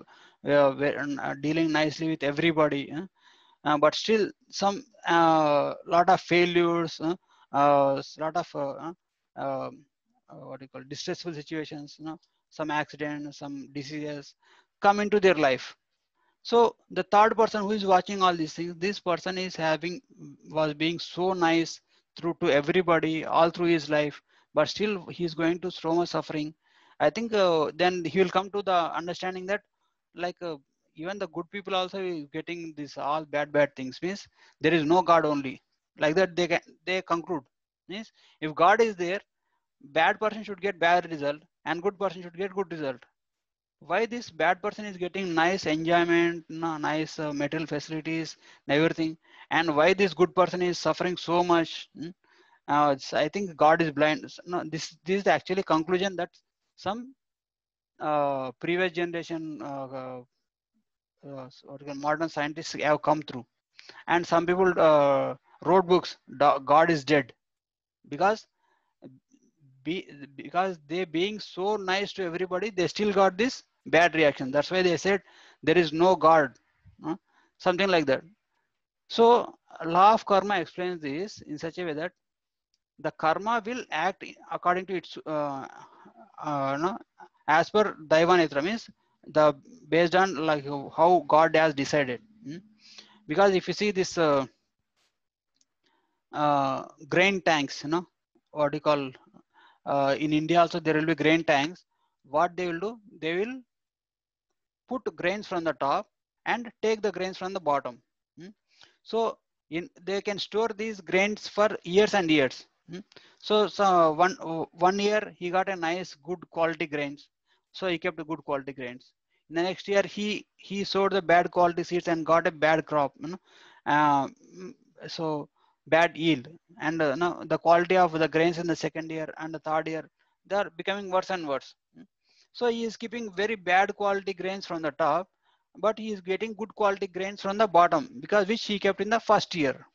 dealing nicely with everybody, but still some lot of failures, lot of what do you call, distressful situations, some accidents, some diseases come into their life. So the third person who is watching all these things, this person was being so nice through to everybody all through his life, but still he's going to so much suffering. I think then he will come to the understanding that like even the good people also is getting this all bad things, means there is no God only. Like that they conclude, means if God is there, bad person should get bad result and good person should get good result. Why this bad person is getting nice enjoyment, nice material facilities and everything, and why this good person is suffering so much? I think God is blind. No, this is actually conclusion that some previous generation modern scientists have come through, and some people wrote books. God is dead, because because they being so nice to everybody, they still got this bad reaction. That's why they said there is no God, something like that. So law of karma explains this in such a way that the karma will act according to its no, as per Daiva Netra, means the based on like how God has decided. Because if you see this grain tanks, what do you call, in India also there will be grain tanks. What they will do, they will put grains from the top and take the grains from the bottom. So they can store these grains for years and years. So one year he got a nice good quality grains, so he kept the good quality grains. In the next year he sowed the bad quality seeds and got a bad crop, uh, so bad yield. And no, the quality of the grains in the second year and the third year, they are becoming worse and worse. So he is keeping very bad quality grains from the top, but he is getting good quality grains from the bottom, because which he kept in the first year.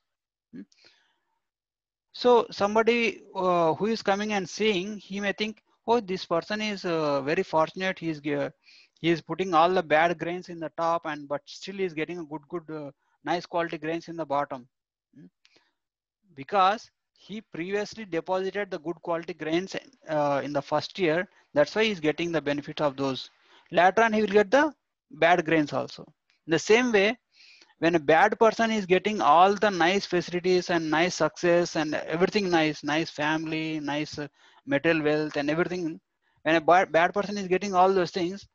So somebody who is coming and seeing, he may think, oh, this person is very fortunate. He is putting all the bad grains in the top, and but still he is getting a good nice quality grains in the bottom, because he previously deposited the good quality grains in the first year. That's why he's getting the benefit of those. Later on he will get the bad grains also. In the same way, when a bad person is getting all the nice facilities and nice success and everything nice family, nice material wealth and everything, when a bad person is getting all those things,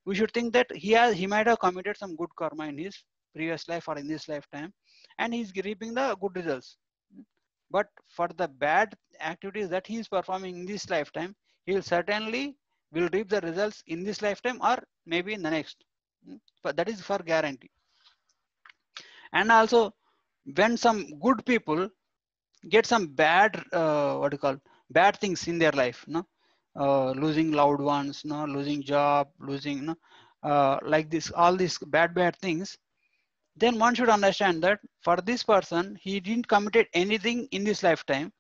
we should think that he might have committed some good karma in his previous life or in this lifetime, and he's reaping the good results. But for the bad activities that he is performing in this lifetime, he will certainly will reap the results in this lifetime or maybe in the next. But that is for guarantee. And also, when some good people get some bad what do you call bad things in their life, losing loved ones, losing job, losing like this, all these bad things, then one should understand that for this person, he didn't committed anything in this lifetime,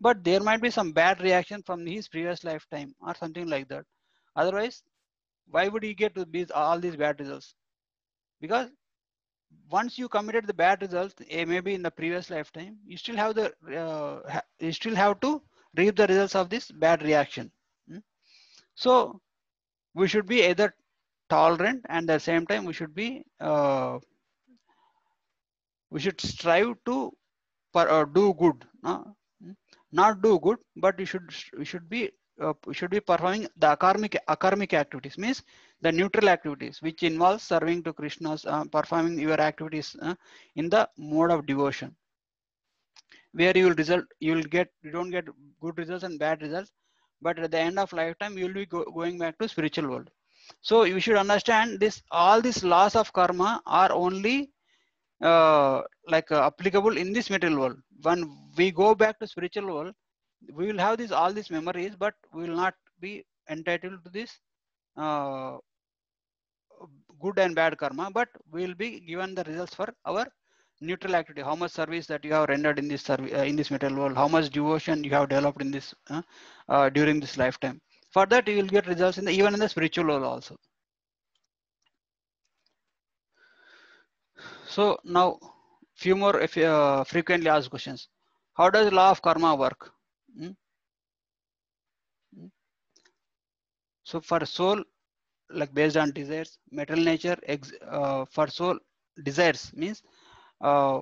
but there might be some bad reaction from his previous lifetime or something like that. Otherwise, why would he get to all these bad results? Because once you committed the bad results, maybe in the previous lifetime, you still have you still have to reap the results of this bad reaction. So we should be either tolerant, and at the same time we should strive to do good. Not do good, but we should be performing the akarmic activities, means the neutral activities, which involves serving to Krishna's, performing your activities in the mode of devotion, where you don't get good results and bad results, but at the end of lifetime you will be going back to spiritual world. So you should understand this, all these laws of karma are only applicable in this material world. When we go back to spiritual world, we will have all these memories, but we will not be entitled to this uh, good and bad karma, but we will be given the results for our neutral activity. How much service that you have rendered in this in this material world, how much devotion you have developed in this during this lifetime. For that, you will get results in even in the spiritual world also. So now, few more frequently asked questions. How does law of karma work? So for soul, like based on desires, material nature, for soul, desires means uh,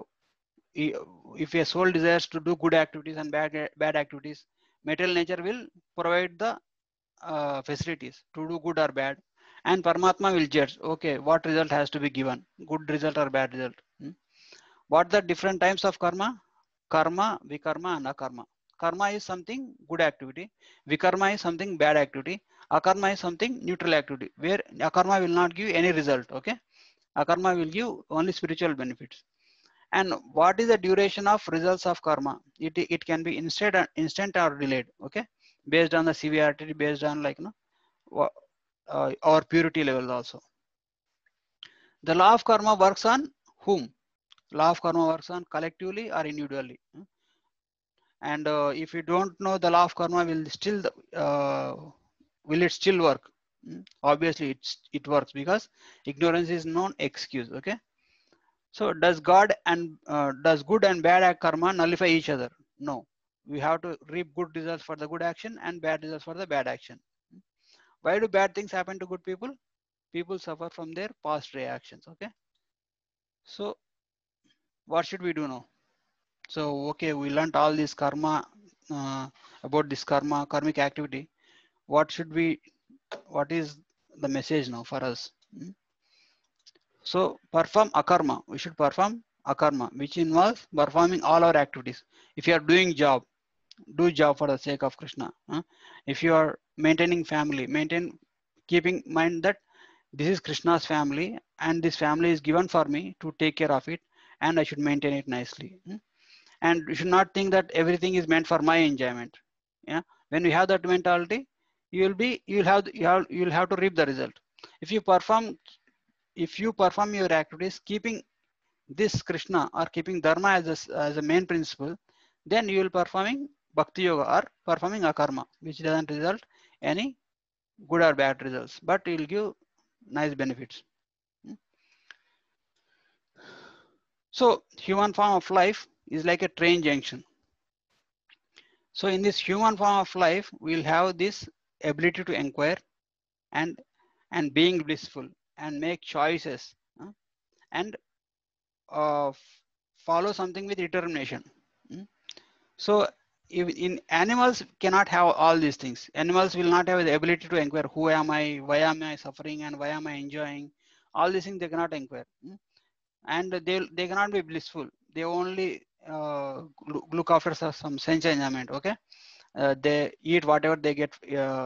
if a soul desires to do good activities and bad activities, material nature will provide the facilities to do good or bad, and Paramatma will judge, okay, what result has to be given, good result or bad result. What the different types of karma? Karma, vikarma and akarma. Karma is something good activity, vikarma is something bad activity, akarma is something neutral activity, where akarma will not give any result. Okay, akarma will give only spiritual benefits. And what is the duration of results of karma? It can be instant or delayed. Okay, based on the severity, based on our purity level also. The law of karma works on whom? Law of karma works on collectively or individually. And if you don't know the law of karma, will it still work? Obviously it works, because ignorance is no excuse. Okay, so does good and bad karma nullify each other? No, we have to reap good results for the good action and bad results for the bad action. Why do bad things happen to good people? People suffer from their past reactions. Okay, so what should we do now? So okay, we learned all this karma, about this karmic activity. What is the message now for us? So perform akarma. We should perform akarma, which involves performing all our activities. If you are doing job, do job for the sake of Krishna. If you are maintaining family, keeping mind that this is Krishna's family and this family is given for me to take care of it and I should maintain it nicely. And you should not think that everything is meant for my enjoyment. Yeah, when you have that mentality, you'll have to reap the result. If you perform your activities keeping this Krishna or keeping Dharma as a main principle, then you will performing Bhakti Yoga or performing Akarma, which doesn't result any good or bad results, but it will give nice benefits. So human form of life is like a train junction. So in this human form of life, we'll have this ability to inquire and being blissful and make choices and follow something with determination. So in animals cannot have all these things. Animals will not have the ability to inquire who am I, why am I suffering, and why am I enjoying. All these things they cannot inquire, and they cannot be blissful. They only look after some sense enjoyment. Okay, they eat whatever they get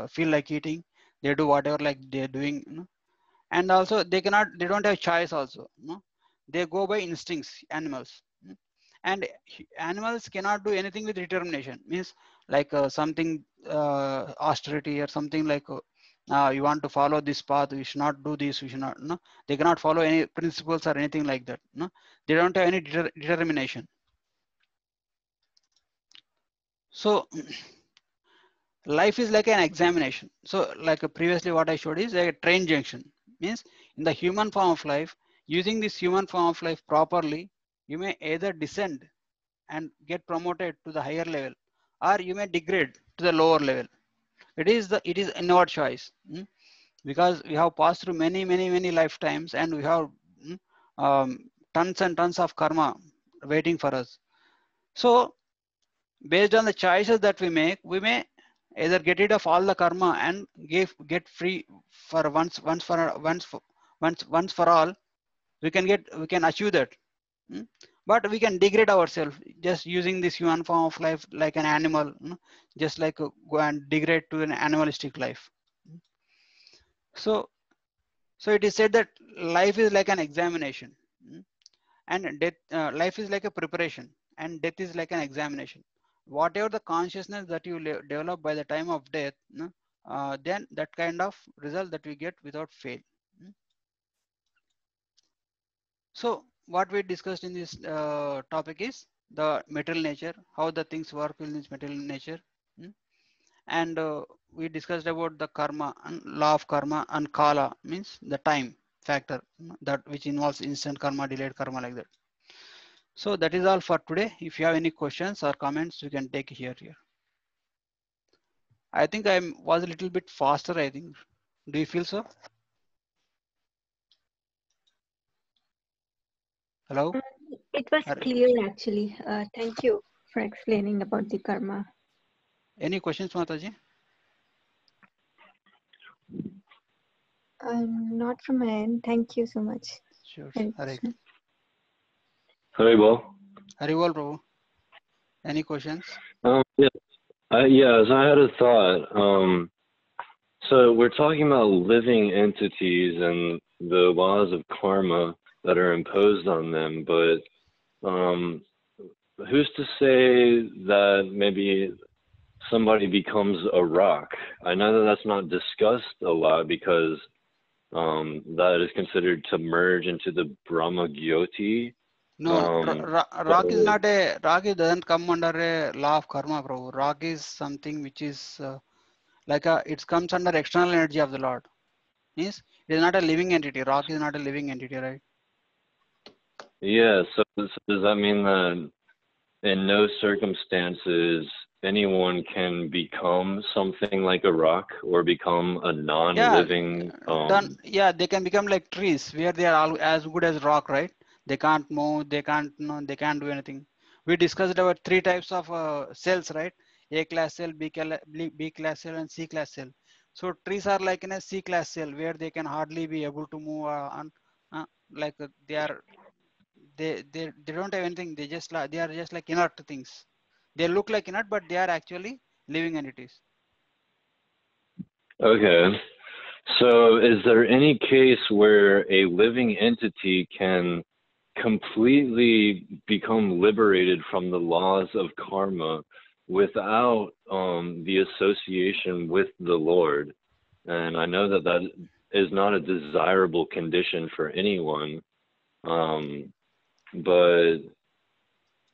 feel like eating. They do whatever like they're doing, and also they don't have choice also. They go by instincts. Animals. And animals cannot do anything with determination, means like something austerity or something like you want to follow this path, we should not do this, we should not, no, they cannot follow any principles or anything like that. No, they don't have any determination. So life is like an examination. So like previously what I showed is a train junction, means in the human form of life, using this human form of life properly, you may either descend and get promoted to the higher level, or you may degrade to the lower level. It is in our choice, because we have passed through many lifetimes and we have tons and tons of karma waiting for us. So based on the choices that we make, we may either get rid of all the karma and get free for once for all. We can achieve that. But we can degrade ourselves just using this human form of life like an animal, just like go and degrade to an animalistic life. So it is said that life is like an examination, and death, life is like a preparation, and death is like an examination. Whatever the consciousness that you develop by the time of death, then that kind of result that we get without fail. So what we discussed in this topic is the material nature, how the things work in this material nature. And we discussed about the karma and law of karma and kala, means the time factor, that which involves instant karma, delayed karma, like that. So that is all for today. If you have any questions or comments, you can take here. I think I was a little bit faster, I think. Do you feel so? Hello? It was clear actually. Thank you for explaining about the karma. Any questions, Mataji? Not from my end. Thank you so much. Sure. Haribol. Haribol, Prabhu. Any questions? Yes, I had a thought. So we're talking about living entities and the laws of karma that are imposed on them, but who's to say that maybe somebody becomes a rock? I know that that's not discussed a lot because that is considered to merge into the Brahma Gyoti. No, rock is not a, rock doesn't come under a law of karma, Prabhu. Rock is something which is like it comes under external energy of the Lord. Means it is not a living entity. Rock is not a living entity, right? Yeah, so does that mean that in no circumstances anyone can become something like a rock or become a non-living? Yeah, they can become like trees where they are all as good as rock, right? They can't move, they can't do anything. We discussed about 3 types of cells, right? A class cell, B class cell, and C class cell. So trees are like in a C class cell where they can hardly be able to move like they don't have anything. They just they are just like inert things. They look like inert, but they are actually living entities. Okay. So is there any case where a living entity can completely become liberated from the laws of karma without the association with the Lord? And I know that that is not a desirable condition for anyone. But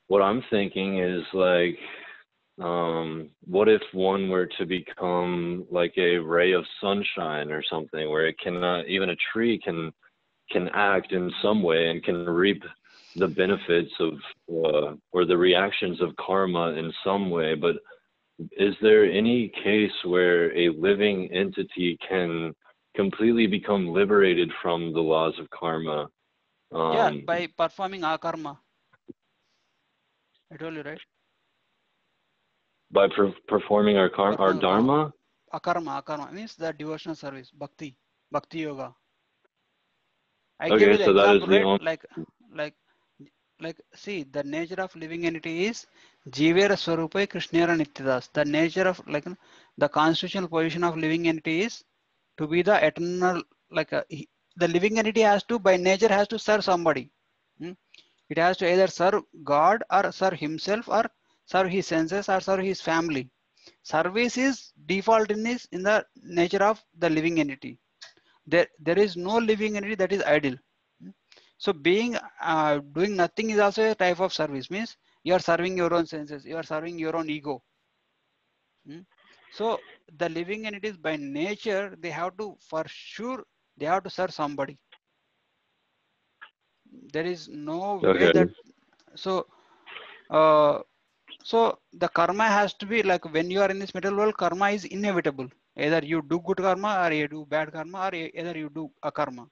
what I'm thinking is like, what if one were to become like a ray of sunshine or something, where it cannot, even a tree can act in some way and can reap the benefits of or the reactions of karma in some way. But is there any case where a living entity can completely become liberated from the laws of karma? Yeah, by performing akarma. I told you, right? By performing our dharma? Akarma means the devotional service, bhakti yoga. I Okay, gave you the so that is example, the right? Like, see, the nature of living entity is Jivera Swarupai Krishnera Nityadas. The nature of, like, the constitutional position of living entity is to be the eternal, like, the living entity has to, by nature, has to serve somebody. It has to either serve God or serve himself or serve his senses or serve his family. Service is default in the nature of the living entity. There is no living entity that is idle. So being doing nothing is also a type of service. Means you are serving your own senses, you are serving your own ego. So the living entities by nature, they have to, for sure, they have to serve somebody. There is no way that, so so the karma has to be like, when you are in this material world, karma is inevitable. Either you do good karma or you do bad karma, or either you do akarma.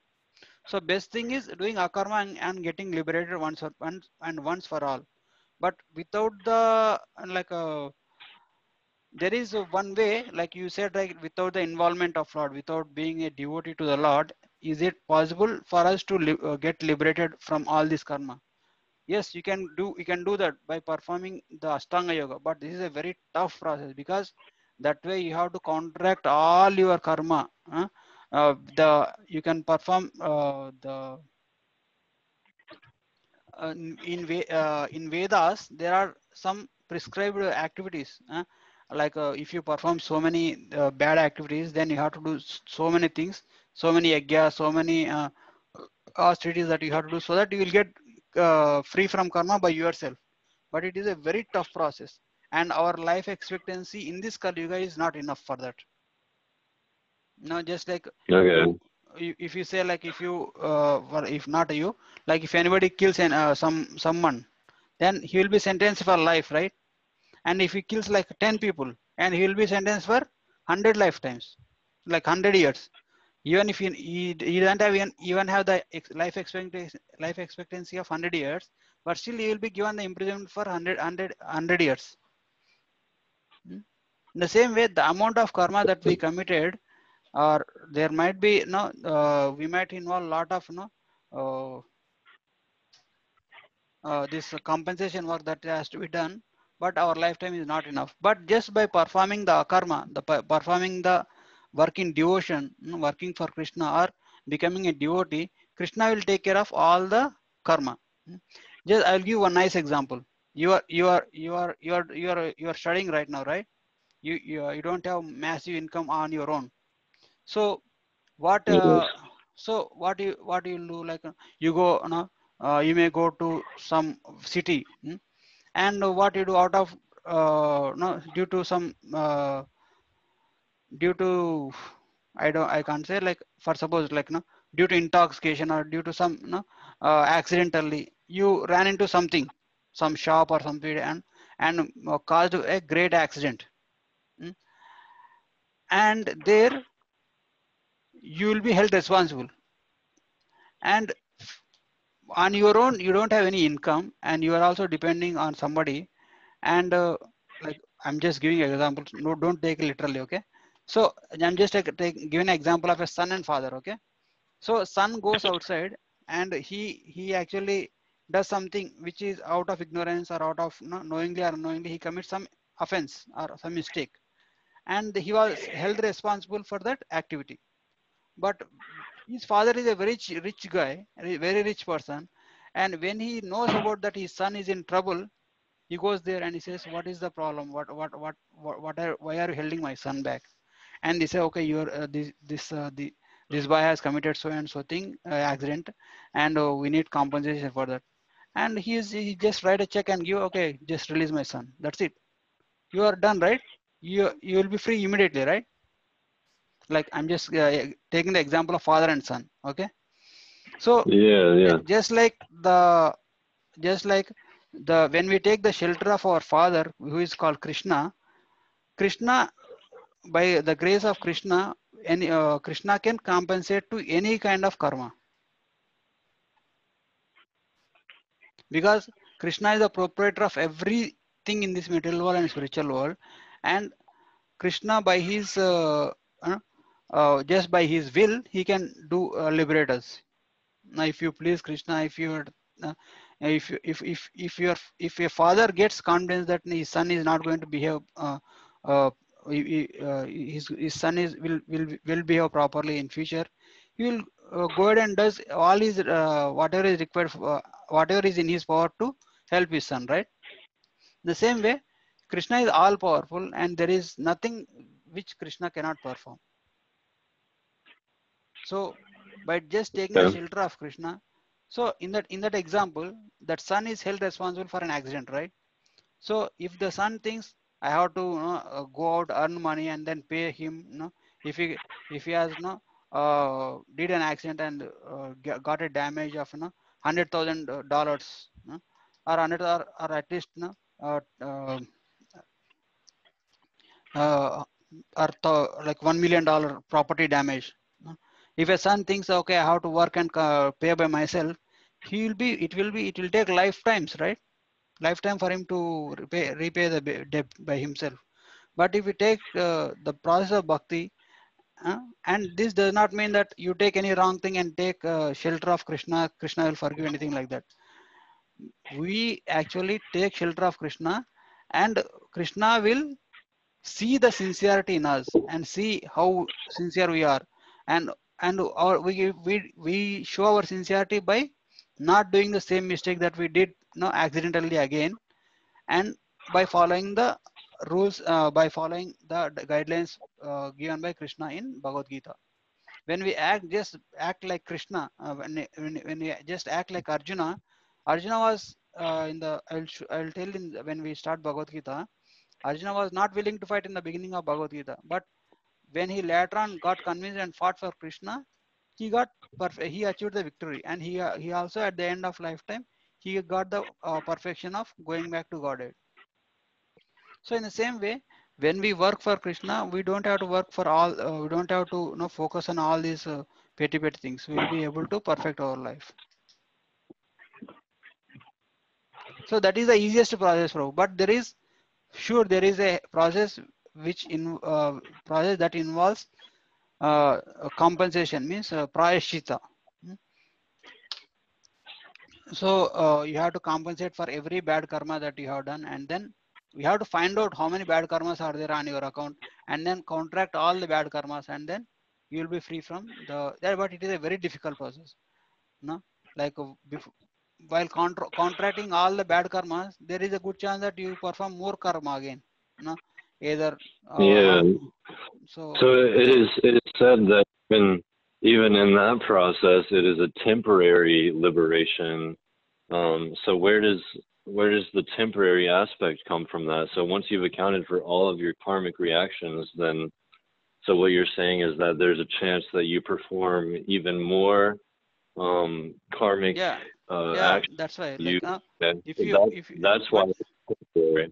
So best thing is doing akarma and getting liberated once for all. But without the, like, there is one way, like you said, like, without the involvement of Lord, without being a devotee to the Lord, is it possible for us to get liberated from all this karma? Yes, you can do that by performing the Ashtanga Yoga, but this is a very tough process, because that way you have to counteract all your karma. You can perform in Vedas, there are some prescribed activities. Like, if you perform so many bad activities, then you have to do so many things, so many yajna, so many austerities that you have to do, so that you will get free from karma by yourself. But it is a very tough process, and our life expectancy in this Kali Yuga is not enough for that. No, just like, if you say, like, if you if not you, like, if anybody kills someone, then he will be sentenced for life, right? And if he kills like 10 people, and he will be sentenced for 100 lifetimes, like 100 years. Even if he don't have even have the life expectancy of 100 years, but still he will be given the imprisonment for 100 years. In the same way, the amount of karma that we committed, or there might be we might involve a lot of this compensation work that has to be done, but our lifetime is not enough. But just by performing the karma, performing the work in devotion, working for Krishna or becoming a devotee, Krishna will take care of all the karma. Just I'll give one nice example. You are studying right now, right? You don't have massive income on your own. So what what do you do? Like, you go, you may go to some city, and what you do out of due to some due to, I can't say, like, for suppose, like, due to intoxication or due to some accidentally you ran into something, some shop or something, and caused a great accident. And there you will be held responsible, and on your own you don't have any income, and you are also depending on somebody. And like, I'm just giving examples, no, don't take it literally, okay? So I'm just giving an example of a son and father, okay? So son goes outside and he actually does something which is out of ignorance or out of knowingly or unknowingly, he commits some offense or some mistake, and he was held responsible for that activity. But his father is a very rich guy, a very rich person, and when he knows about that his son is in trouble, he goes there and he says, what is the problem? Why are you holding my son back? And they say, okay, you're this boy has committed so and so thing, accident, and we need compensation for that. And he just write a check and give, okay, just release my son, that's it, you are done, right? You will be free immediately, right? Like, I'm just taking the example of father and son. Okay, so Yeah. just like the when we take the shelter of our father, who is called Krishna, by the grace of Krishna, any Krishna can compensate to any kind of karma, because Krishna is the proprietor of everything in this material world and spiritual world. And Krishna, by his just by his will, he can do liberate us. Now, if you please Krishna, if you if your father gets confidence that his son is not going to behave, his son will behave properly in future, he will go ahead and does all his whatever is required, whatever is in his power to help his son, right? The same way, Krishna is all powerful, and there is nothing which Krishna cannot perform. So by just taking the shelter of Krishna, so in that example, that son is held responsible for an accident, right? So if the son thinks, I have to go out, earn money, and then pay him, if he has did an accident and got a damage of $100,000, or at least like $1 million property damage. If a son thinks, okay, I have to work and pay by myself, it will take lifetimes, right? Lifetime for him to repay the debt by himself. But if we take the process of bhakti, and this does not mean that you take any wrong thing and take shelter of Krishna will forgive, anything like that. We actually take shelter of Krishna, and Krishna will see the sincerity in us and see how sincere we are, and we show our sincerity by not doing the same mistake that we did accidentally again, and by following the rules, by following the guidelines given by Krishna in Bhagavad Gita. When we just act like Krishna, when we just act like Arjuna was in the I'll tell when we start Bhagavad Gita, Arjuna was not willing to fight in the beginning of Bhagavad Gita, but when he later on got convinced and fought for Krishna, he got he achieved the victory, and he also at the end of lifetime he got the perfection of going back to Godhead. So in the same way, when we work for Krishna, we don't have to work for all. We don't have to focus on all these petty things. We will be able to perfect our life. So that is the easiest process, bro. But there is a process which process that involves compensation, means prayashita. So you have to compensate for every bad karma that you have done, and then we have to find out how many bad karmas are there on your account, and then counteract all the bad karmas, and then you will be free from that. But it is a very difficult process, like while contracting all the bad karmas, there is a good chance that you perform more karma again, either so it is said that even in that process, it is a temporary liberation. So where does the temporary aspect come from that? So once you've accounted for all of your karmic reactions, then so what you're saying is that there's a chance that you perform even more karmic actions. That's why. That's why it's temporary.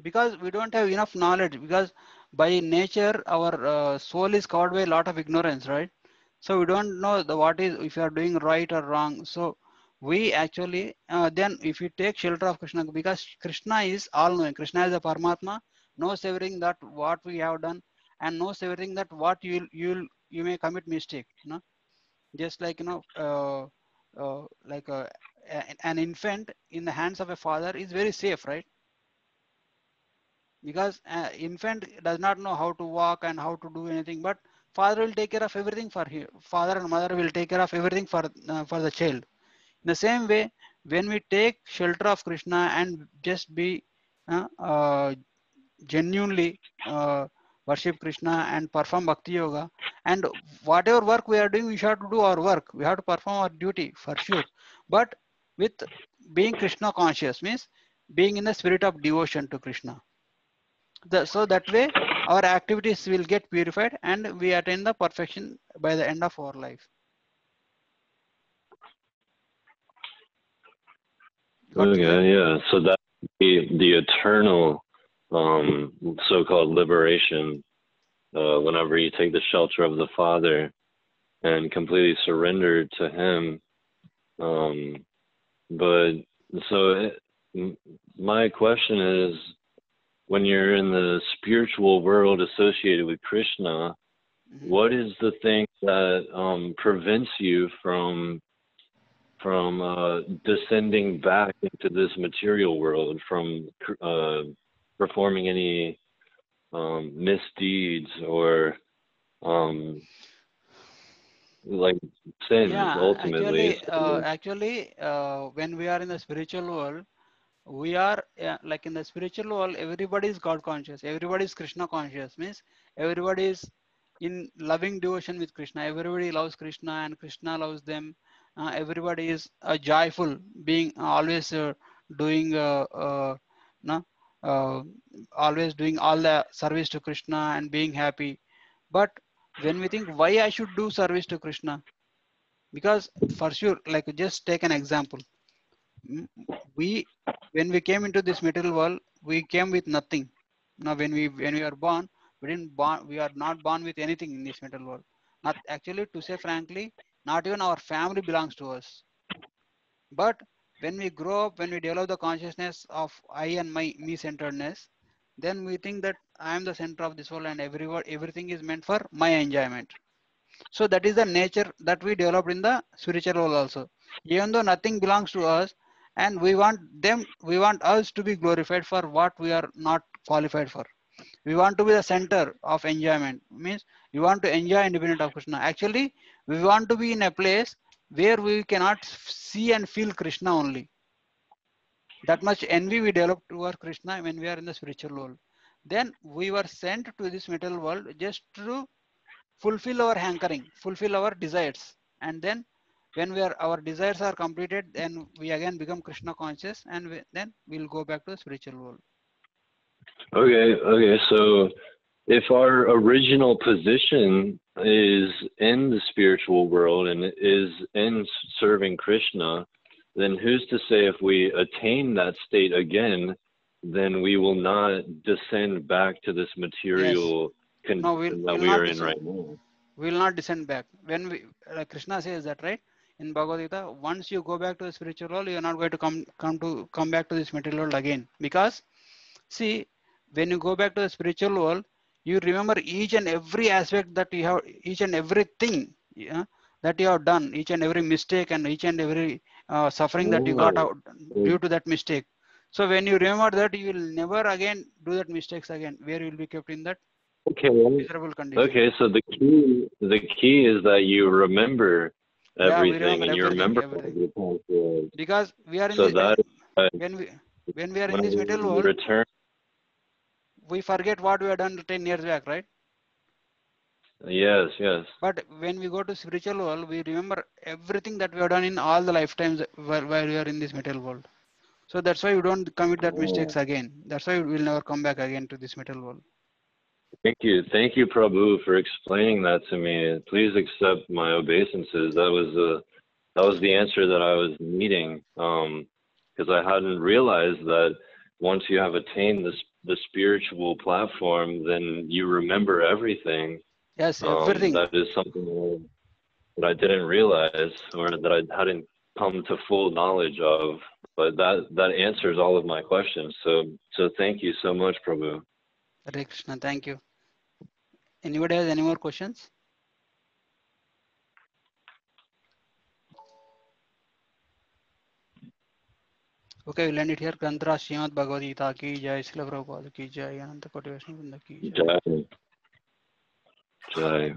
Because we don't have enough knowledge, because by nature our soul is covered by a lot of ignorance, right? So we don't know what is, if you are doing right or wrong. So we actually then if you take shelter of Krishna, because Krishna is all knowing, Krishna is a Paramatma, knows everything that what we have done, and knows everything that what you may commit mistake, just like like an infant in the hands of a father is very safe, right? Because infant does not know how to walk and how to do anything, but father will take care of everything for him. Father and mother will take care of everything for the child. In the same way, when we take shelter of Krishna and just be genuinely worship Krishna and perform bhakti yoga, and whatever work we are doing, we have to do our work. We have to perform our duty for sure. But with being Krishna conscious means being in the spirit of devotion to Krishna. So that way our activities will get purified and we attain the perfection by the end of our life. Okay, yeah. So that the eternal so-called liberation whenever you take the shelter of the Father and completely surrender to Him. But so my question is, when you're in the spiritual world associated with Krishna, what is the thing that prevents you from descending back into this material world, from performing any misdeeds or like sins? Yeah, ultimately, actually, when we are in the spiritual world, we are like in the spiritual world, everybody is God conscious, everybody is Krishna conscious, means everybody is in loving devotion with Krishna, everybody loves Krishna and Krishna loves them. Everybody is joyful, being always doing no, uh, always doing all the service to Krishna and being happy. But when we think why I should do service to Krishna, because for sure, like just take an example. We when we came into this material world, we came with nothing. Now when we are born, we are not born with anything in this material world. Not actually, to say frankly, not even our family belongs to us. But when we grow up, when we develop the consciousness of I and my me centeredness, then we think that I am the center of this world and everything is meant for my enjoyment. So that is the nature that we developed in the spiritual world also. Even though nothing belongs to us and we want us to be glorified for what we are not qualified for. We want to be the center of enjoyment. Means we want to enjoy independent of Krishna. Actually, we want to be in a place where we cannot see and feel Krishna only. That much envy we develop toward Krishna when we are in the spiritual world. Then we were sent to this material world just to fulfill our hankering, fulfill our desires. And then when our desires are completed, then we again become Krishna conscious and then we'll go back to the spiritual world. Okay. So if our original position is in the spiritual world and is in serving Krishna, then who's to say if we attain that state again, then we will not descend back to this material condition that we are in right now? We will not descend back. When Krishna says that, right? In Bhagavad Gita, once you go back to the spiritual world, you are not going to come back to this material world again. Because see, when you go back to the spiritual world, you remember each and every aspect that you have, each and everything that you have done, each and every mistake and each and every suffering that you got out due to that mistake. So when you remember that, you will never again do that mistakes again, where you will be kept in that miserable condition. Okay, so the key is that you remember everything, and you remember everything. Because we are in so the, that when we are in this material world, we forget what we have done 10 years back, right? Yes. But when we go to spiritual world, we remember everything that we have done in all the lifetimes while we are in this material world. So that's why we don't commit that mistakes again. That's why we will never come back again to this material world. Thank you, Prabhu, for explaining that to me. Please accept my obeisances. That was the answer that I was needing, because I hadn't realized that once you have attained the spiritual platform, then you remember everything. Yes, everything. That is something that I didn't realize, or that I hadn't come to full knowledge of. But that answers all of my questions. So thank you so much, Prabhu. Hare Krishna, thank you. Anybody has any more questions? Okay, we'll end it here. Granthra Srimad Bhagavad Gita ki jai, Srila Prabhupada ki jai, Ananta Koti Vaishnava Vrinda ki jai. Jai. Jai.